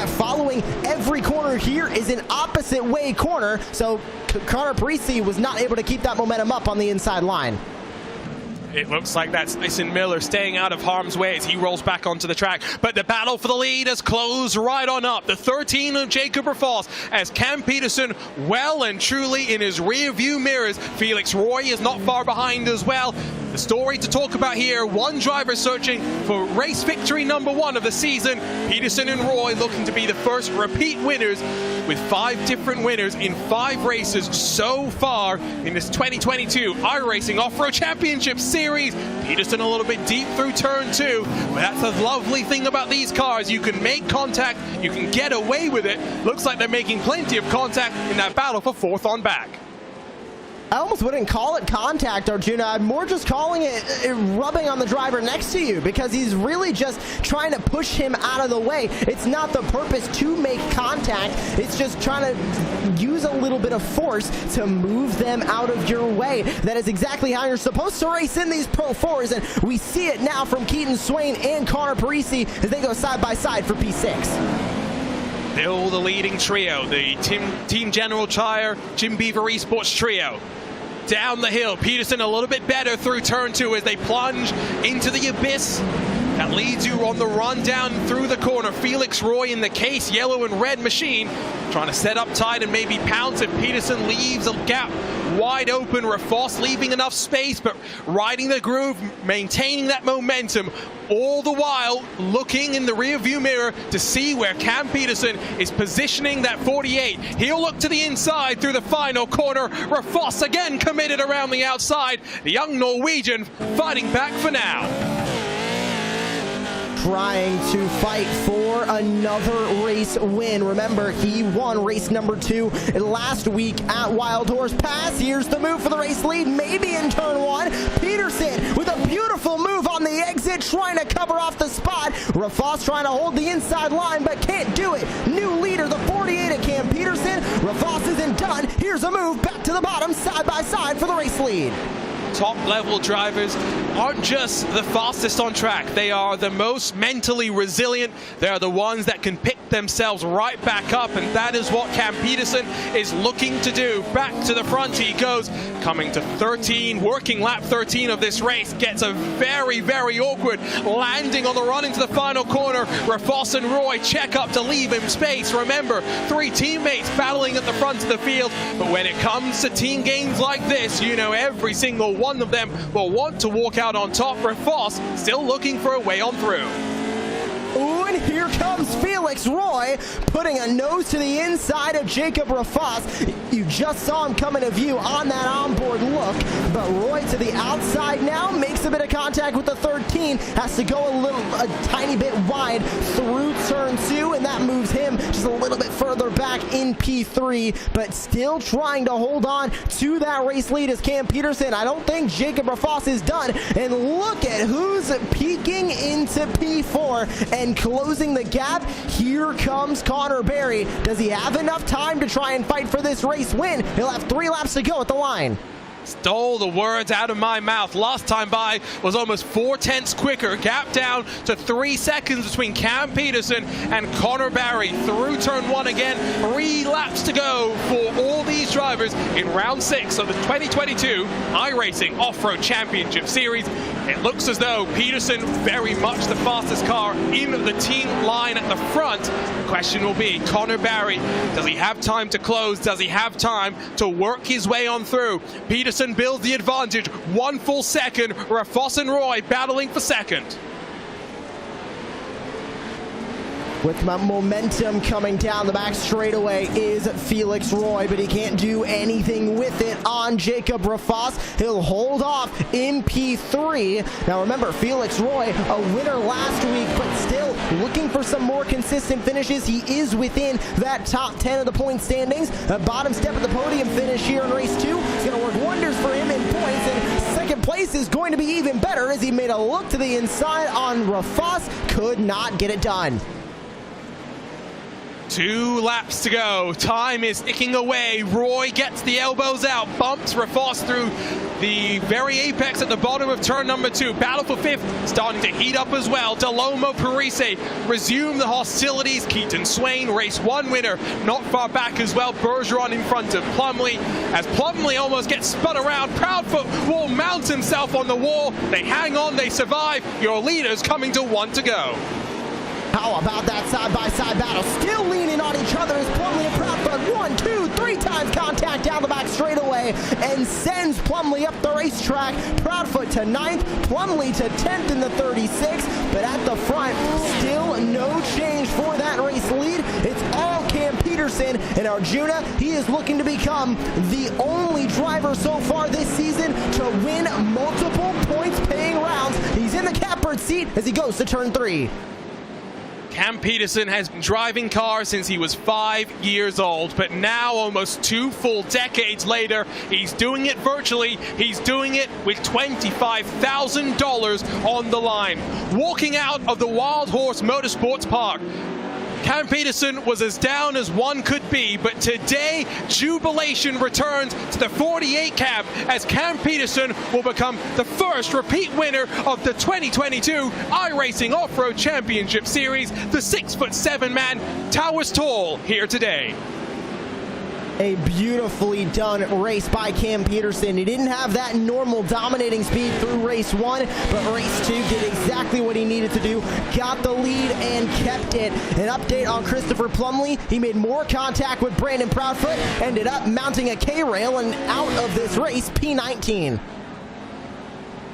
Speaker 2: following every corner here is an opposite way corner, so Connor Parisi was not able to keep that momentum up on the inside line.
Speaker 1: It looks like that's Tyson Miller staying out of harm's way as he rolls back onto the track. But the battle for the lead has closed right on up. The 13 of Jacob Rafals as Cam Peterson well and truly in his rear view mirrors. Felix Roy is not far behind as well. The story to talk about here, one driver searching for race victory number 1 of the season. Peterson and Roy looking to be the first repeat winners, with 5 different winners in 5 races so far in this 2022 iRacing Off-Road Championship Series. Peterson a little bit deep through turn 2, but that's the lovely thing about these cars. You can make contact, you can get away with it. Looks like they're making plenty of contact in that battle for 4th on back.
Speaker 2: I almost wouldn't call it contact, Arjuna. I'm more just calling it rubbing on the driver next to you, because he's really just trying to push him out of the way. It's not the purpose to make contact. It's just trying to use a little bit of force to move them out of your way. That is exactly how you're supposed to race in these Pro 4s, and we see it now from Keaton Swain and Connor Parisi as they go side by side for P6.
Speaker 1: Still the leading trio, the Team General Tire, Jim Beaver Esports trio. Down the hill, Peterson a little bit better through turn 2 as they plunge into the abyss that leads you on the run down through the corner. Felix Roy in the case, yellow and red machine, trying to set up tight and maybe pounce it. Peterson leaves a gap wide open. Rafals leaving enough space, but riding the groove, maintaining that momentum, all the while looking in the rear view mirror to see where Cam Peterson is positioning that 48. He'll look to the inside through the final corner. Rafals again committed around the outside. The young Norwegian fighting back for now.
Speaker 2: Trying to fight for another race win. Remember, he won race number 2 last week at Wild Horse Pass. Here's the move for the race lead, maybe in turn 1. Peterson with a beautiful move on the exit, trying to cover off the spot. Rafals trying to hold the inside line, but can't do it. New leader, the 48 of Cam Peterson. Rafals isn't done. Here's a move back to the bottom, side by side for the race lead.
Speaker 1: Top-level drivers aren't just the fastest on track. They are the most mentally resilient. They are the ones that can pick themselves right back up, and that is what Cam Peterson is looking to do. Back to the front he goes, coming to 13, working lap 13 of this race. Gets a very, very awkward landing on the run into the final corner. Rafals and Roy check up to leave him space. Remember, 3 teammates battling at the front of the field, but when it comes to team games like this, you know every single one of them will want to walk out on top. Rafals still looking for a way on through.
Speaker 2: Ooh, and here comes Felix Roy, putting a nose to the inside of Jacob Rafas. You just saw him come into view on that onboard look, but Roy to the outside now, makes a bit of contact with the 13, has to go a tiny bit wide through turn 2, and that moves him just a little bit further back in P3, but still trying to hold on to that race lead is Cam Peterson. I don't think Jacob Rafas is done, and look at who's peeking into P4 and closing the gap. Here comes Connor Berry. Does he have enough time to try and fight for this race win? He'll have 3 laps to go at the line.
Speaker 1: Stole the words out of my mouth. Last time by was almost 4/10 quicker. Gap down to 3 seconds between Cam Peterson and Connor Barry. Through turn 1 again. 3 laps to go for all these drivers in round 6 of the 2022 iRacing Off-Road Championship Series. It looks as though Peterson, very much the fastest car in the team line at the front. The question will be, Connor Barry, does he have time to close? Does he have time to work his way on through? Peterson builds the advantage, 1 full second. Rafas and Roy battling for second.
Speaker 2: With momentum coming down the back straightaway is Felix Roy, but he can't do anything with it on Jacob Rafas. He'll hold off in P3. Now remember, Felix Roy, a winner last week, but still looking for some more consistent finishes. He is within that top 10 of the point standings. A bottom step of the podium finish here in race 2 is going to work wonders for him in points, and second place is going to be even better as he made a look to the inside on Rafas. Could not get it done.
Speaker 1: 2 laps to go. Time is ticking away. Roy gets the elbows out, bumps Rafas through the very apex at the bottom of turn number 2. Battle for 5th starting to heat up as well. Delomo Parise resume the hostilities. Keaton Swain, race 1 winner, not far back as well. Bergeron in front of Plumley. As Plumley almost gets spun around, Proudfoot will mount himself on the wall. They hang on, they survive. Your leaders coming to 1 to go.
Speaker 2: How about that side-by-side battle? Still leaning on each other as Plumley and Proudfoot 1, 2, 3 times contact down the back straightaway and sends Plumley up the racetrack. Proudfoot to 9th, Plumley to 10th in the 36, but at the front, still no change for that race lead. It's all Cam Peterson, and Arjuna, he is looking to become the only driver so far this season to win multiple points-paying rounds. He's in the catbird seat as he goes to turn 3.
Speaker 1: Cam Peterson has been driving cars since he was 5 years old, but now almost 2 full decades later, he's doing it virtually. He's doing it with $25,000 on the line. Walking out of the Wild Horse Motorsports Park, Cam Peterson was as down as one could be, but today, jubilation returns to the 48 cab as Cam Peterson will become the first repeat winner of the 2022 iRacing Off-Road Championship Series. The 6'7" man towers tall here today.
Speaker 2: A beautifully done race by Cam Peterson. He didn't have that normal dominating speed through race 1, but race 2 did exactly what he needed to do. Got the lead and kept it. An update on Christopher Plumley. He made more contact with Brandon Proudfoot, ended up mounting a K-rail and out of this race, P19.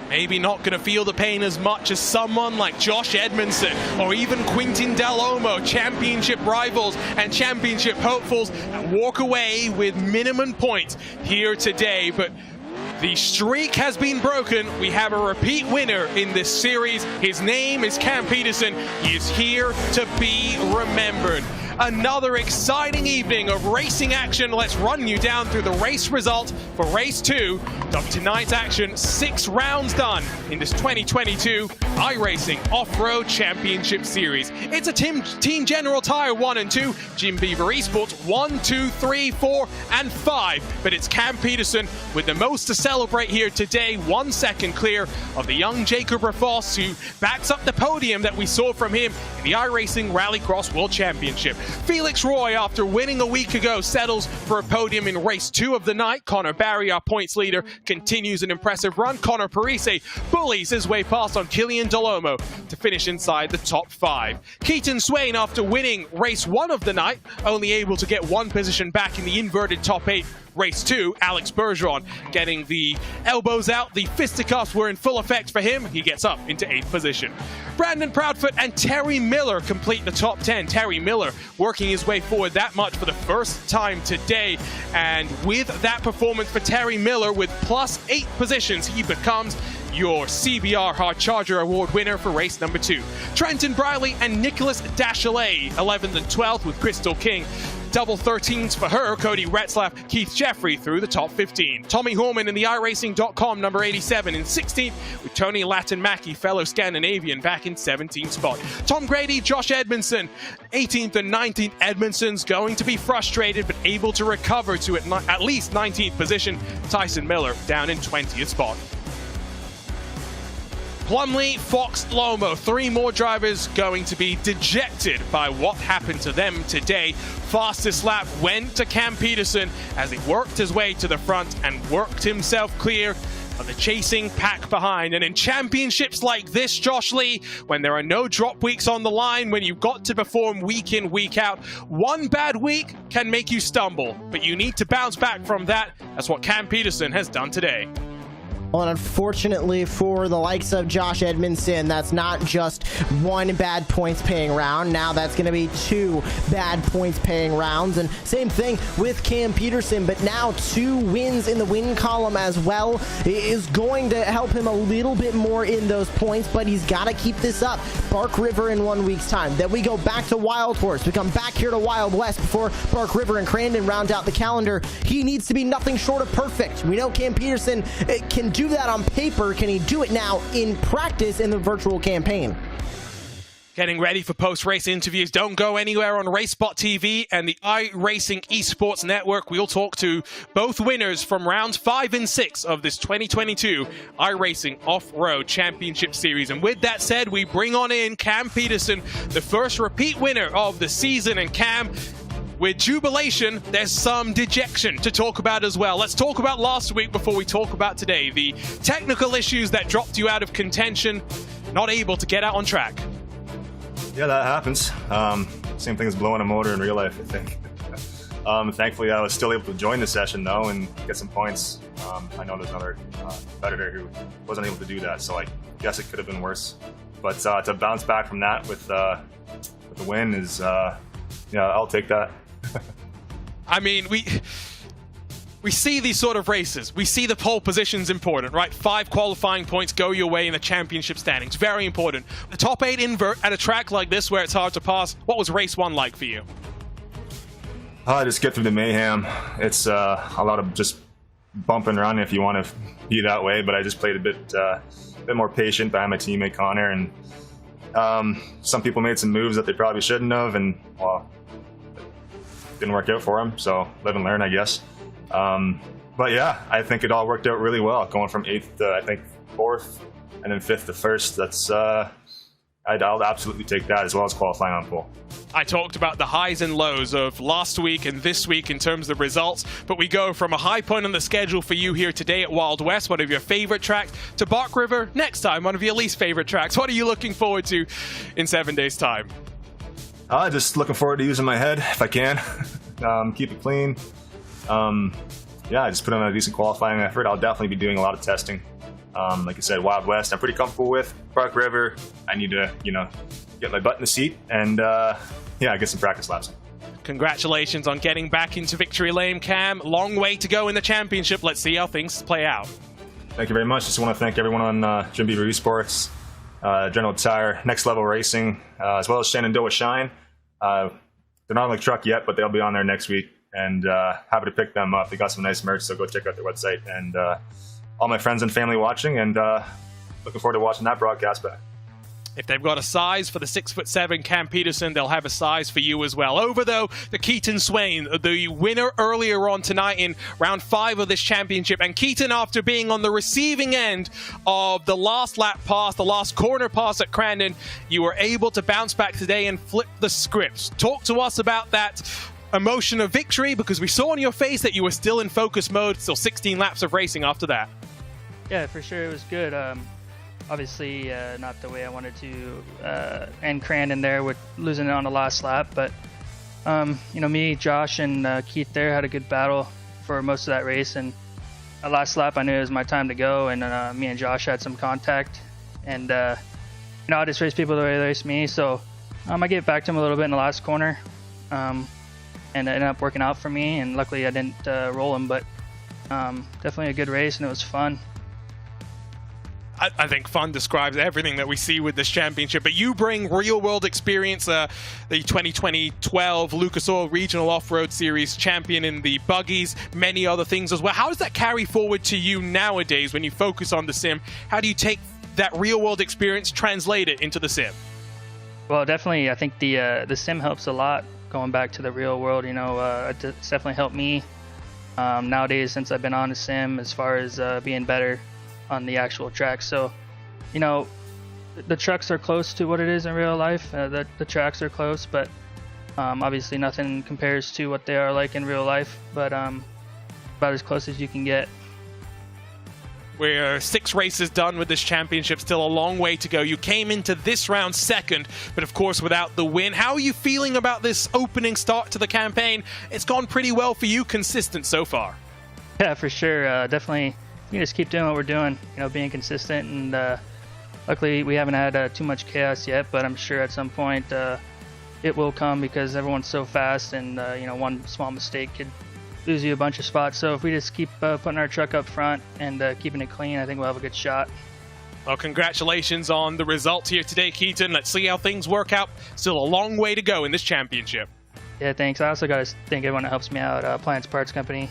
Speaker 1: Maybe not going to feel the pain as much as someone like Josh Edmondson or even Quintin Delomo, championship rivals and championship hopefuls, that walk away with minimum points here today. But the streak has been broken. We have a repeat winner in this series. His name is Cam Peterson. He is here to be remembered. Another exciting evening of racing action. Let's run you down through the race results for race 2 of tonight's action. 6 rounds done in this 2022 iRacing Off-Road Championship Series. It's a Team General Tire 1 and 2, Jim Beaver Esports 1, 2, 3, 4, and 5. But it's Cam Peterson with the most to celebrate here today. 1 second clear of the young Jacob Rafas, who backs up the podium that we saw from him in the iRacing Rallycross World Championship. Felix Roy, after winning a week ago, settles for a podium in race 2 of the night. Connor Barry, our points leader, continues an impressive run. Connor Parise bullies his way past on Killian Delomo to finish inside the top 5. Keaton Swain, after winning race 1 of the night, only able to get 1 position back in the inverted top 8. Race 2, Alex Bergeron getting the elbows out. The fisticuffs were in full effect for him. He gets up into 8th position. Brandon Proudfoot and Terry Miller complete the top 10. Terry Miller working his way forward that much for the first time today. And with that performance for Terry Miller, with plus 8 positions, he becomes your CBR Hard Charger Award winner for race number 2. Trenton Briley and Nicholas Dachelet, 11th and 12th with Crystal King. Double 13s for her, Cody Retzlaff, Keith Jeffrey through the top 15. Tommy Horman in the iRacing.com, number 87 in 16th, with Tony Latin-Mackey, fellow Scandinavian, back in 17th spot. Tom Grady, Josh Edmondson, 18th and 19th. Edmondson's going to be frustrated, but able to recover to at least 19th position. Tyson Miller down in 20th spot. Plumley, Fox, Lomo, 3 more drivers going to be dejected by what happened to them today. Fastest lap went to Cam Peterson as he worked his way to the front and worked himself clear of the chasing pack behind. And in championships like this, Josh Lee, when there are no drop weeks on the line, when you've got to perform week in, week out, one bad week can make you stumble, but you need to bounce back from that. That's what Cam Peterson has done today.
Speaker 2: Well, and unfortunately for the likes of Josh Edmondson, that's not just 1 bad points paying round. Now that's going to be 2 bad points paying rounds. And same thing with Cam Peterson, but now 2 wins in the win column as well is going to help him a little bit more in those points, but he's got to keep this up. Bark River in 1 week's time. Then we go back to Wild Horse. We come back here to Wild West before Bark River and Crandon round out the calendar. He needs to be nothing short of perfect. We know Cam Peterson can do that on paper. Can he do it now in practice in the virtual campaign?
Speaker 1: Getting ready for post-race interviews. Don't go anywhere on RaceSpot TV and the iRacing Esports Network. We'll talk to both winners from rounds 5 and 6 of this 2022 iRacing Off-Road Championship Series. And with that said, we bring on in Cam Peterson, the first repeat winner of the season. And Cam, with jubilation, there's some dejection to talk about as well. Let's talk about last week before we talk about today. The technical issues that dropped you out of contention, not able to get out on track.
Speaker 4: Yeah, that happens. Same thing as blowing a motor in real life, I think. Thankfully, I was still able to join the session, though, and get some points. I know there's another competitor who wasn't able to do that, so I guess it could have been worse. But to bounce back from that with the win is, yeah, I'll take that.
Speaker 1: I mean, we see these sort of races. We see the pole position's important, right? 5 qualifying points go your way in the championship standings. Very important. The top 8 invert at a track like this where it's hard to pass. What was race 1 like for you?
Speaker 4: Just get through the mayhem. It's a lot of just bumping around if you want to be that way, but I just played a bit more patient behind my teammate Connor, and some people made some moves that they probably shouldn't have, and well, it didn't work out for them, so live and learn, I guess. But yeah, I think it all worked out really well, going from 8th to, I think, 4th, and then 5th to 1st. That's I'll absolutely take that, as well as qualifying on pole.
Speaker 1: I talked about the highs and lows of last week and this week in terms of results, but we go from a high point on the schedule for you here today at Wild West, one of your favorite tracks, to Bark River next time, one of your least favorite tracks. What are you looking forward to in 7 days' time?
Speaker 4: Just looking forward to using my head if I can. Keep it clean. Yeah, I just put in a decent qualifying effort. I'll definitely be doing a lot of testing. Like I said, Wild West, I'm pretty comfortable with. Bark River, I need to, get my butt in the seat and, yeah, get some practice laps.
Speaker 1: Congratulations on getting back into victory lane, Cam. Long way to go in the championship. Let's see how things play out.
Speaker 4: Thank you very much. Just want to thank everyone on Jim Beaver Esports, General Tire, Next Level Racing, as well as Shenandoah Shine. They're not on the truck yet, but they'll be on there next week, and happy to pick them up. They got some nice merch, so go check out their website. And all my friends and family watching, and looking forward to watching that broadcast back.
Speaker 1: If they've got a size for the 6'7" Cam Peterson, they'll have a size for you as well. Over, though, to Keaton Swain, the winner earlier on tonight in round 5 of this championship. And Keaton, after being on the receiving end of the last lap pass, the last corner pass at Crandon, you were able to bounce back today and flip the scripts. Talk to us about that emotion of victory, because we saw on your face that you were still in focus mode, still 16 laps of racing after that.
Speaker 5: Yeah, for sure, it was good. Obviously, not the way I wanted to end Crandon there with losing it on the last lap, but me, Josh, and Keith there had a good battle for most of that race, and at last lap I knew it was my time to go, and me and Josh had some contact, and I just race people the way they race me, so I gave back to him a little bit in the last corner, and it ended up working out for me, and luckily I didn't roll him, but definitely a good race, and it was fun.
Speaker 1: I think fun describes everything that we see with this championship, but you bring real-world experience, the 2012 Lucas Oil Regional Off-Road Series champion in the buggies, many other things as well. How does that carry forward to you nowadays when you focus on the sim? How do you take that real-world experience, translate it into the sim?
Speaker 5: Well, definitely, I think the sim helps a lot going back to the real world. It's definitely helped me nowadays since I've been on the sim as far as being better on the actual track. So, the trucks are close to what it is in real life. The tracks are close, but obviously nothing compares to what they are like in real life, but about as close as you can get.
Speaker 1: We're 6 races done with this championship, still a long way to go. You came into this round second, but of course without the win. How are you feeling about this opening start to the campaign? It's gone pretty well for you, consistent so far.
Speaker 5: Yeah, for sure. Definitely. We just keep doing what we're doing, being consistent, and luckily we haven't had too much chaos yet, but I'm sure at some point it will come, because everyone's so fast, and one small mistake could lose you a bunch of spots. So if we just keep putting our truck up front and keeping it clean, I think we'll have a good shot.
Speaker 1: Well, congratulations on the results here today, Keaton. Let's see how things work out. Still a long way to go in this championship.
Speaker 5: Yeah, thanks. I also got to thank everyone that helps me out. Appliance Parts Company,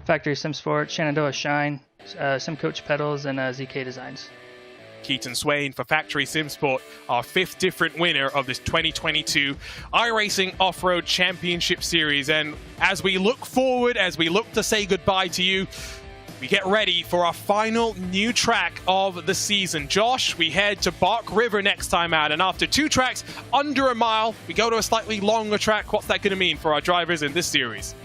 Speaker 5: Factory Sim Sport, Shenandoah Shine, Sim Coach Pedals, and ZK Designs.
Speaker 1: Keaton Swain for Factory Simsport, our 5th different winner of this 2022 iRacing Off-Road Championship Series. And as we look forward, as we look to say goodbye to you, we get ready for our final new track of the season. Josh, we head to Bark River next time out, and after 2 tracks under a mile, we go to a slightly longer track. What's that going to mean for our drivers in this series?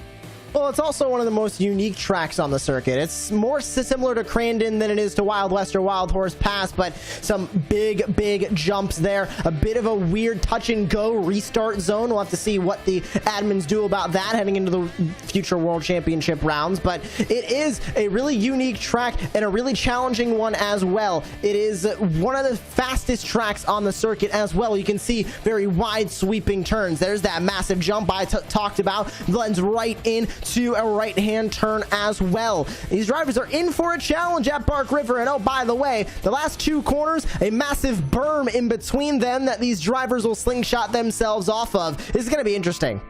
Speaker 2: Well, it's also one of the most unique tracks on the circuit. It's more similar to Crandon than it is to Wild West or Wild Horse Pass, but some big jumps there. A bit of a weird touch-and-go restart zone. We'll have to see what the admins do about that heading into the future World Championship rounds, but it is a really unique track and a really challenging one as well. It is one of the fastest tracks on the circuit as well. You can see very wide sweeping turns. There's that massive jump I talked about, blends right in to a right-hand turn as well. These drivers are in for a challenge at Bark River, and oh, by the way, the last 2 corners, a massive berm in between them that these drivers will slingshot themselves off of. This is going to be interesting.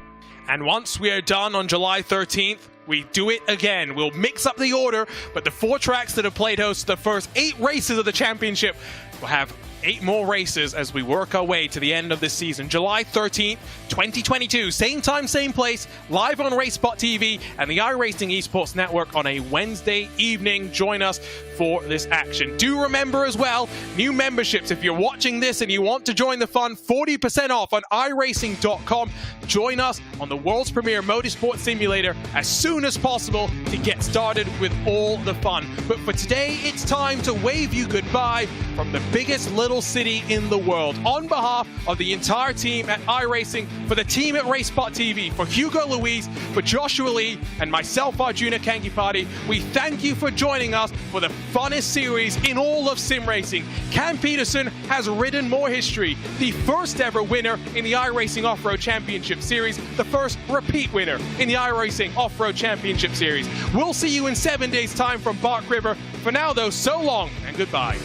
Speaker 1: And once we are done on July 13th, we do it again. We'll mix up the order, but the 4 tracks that have played host to the first 8 races of the championship will have 8 more races as we work our way to the end of this season. July 13th, 2022, same time, same place, live on RaceSpot TV and the iRacing Esports Network on a Wednesday evening. Join us for this action. Do remember as well, new memberships. If you're watching this and you want to join the fun, 40% off on iRacing.com. Join us on the world's premier motorsport simulator as soon as possible to get started with all the fun. But for today, it's time to wave you goodbye from the biggest little city in the world. On behalf of the entire team at iRacing, for the team at RaceSpot TV, for Hugo Luis, for Joshua Lee, and myself, Arjuna Kankipati, we thank you for joining us for the funnest series in all of sim racing. Cam Peterson has written more history, the first ever winner in the iRacing Off-Road Championship Series, the first repeat winner in the iRacing Off-Road Championship Series. We'll see you in 7 days' time from Bark River. For now, though, so long and goodbye.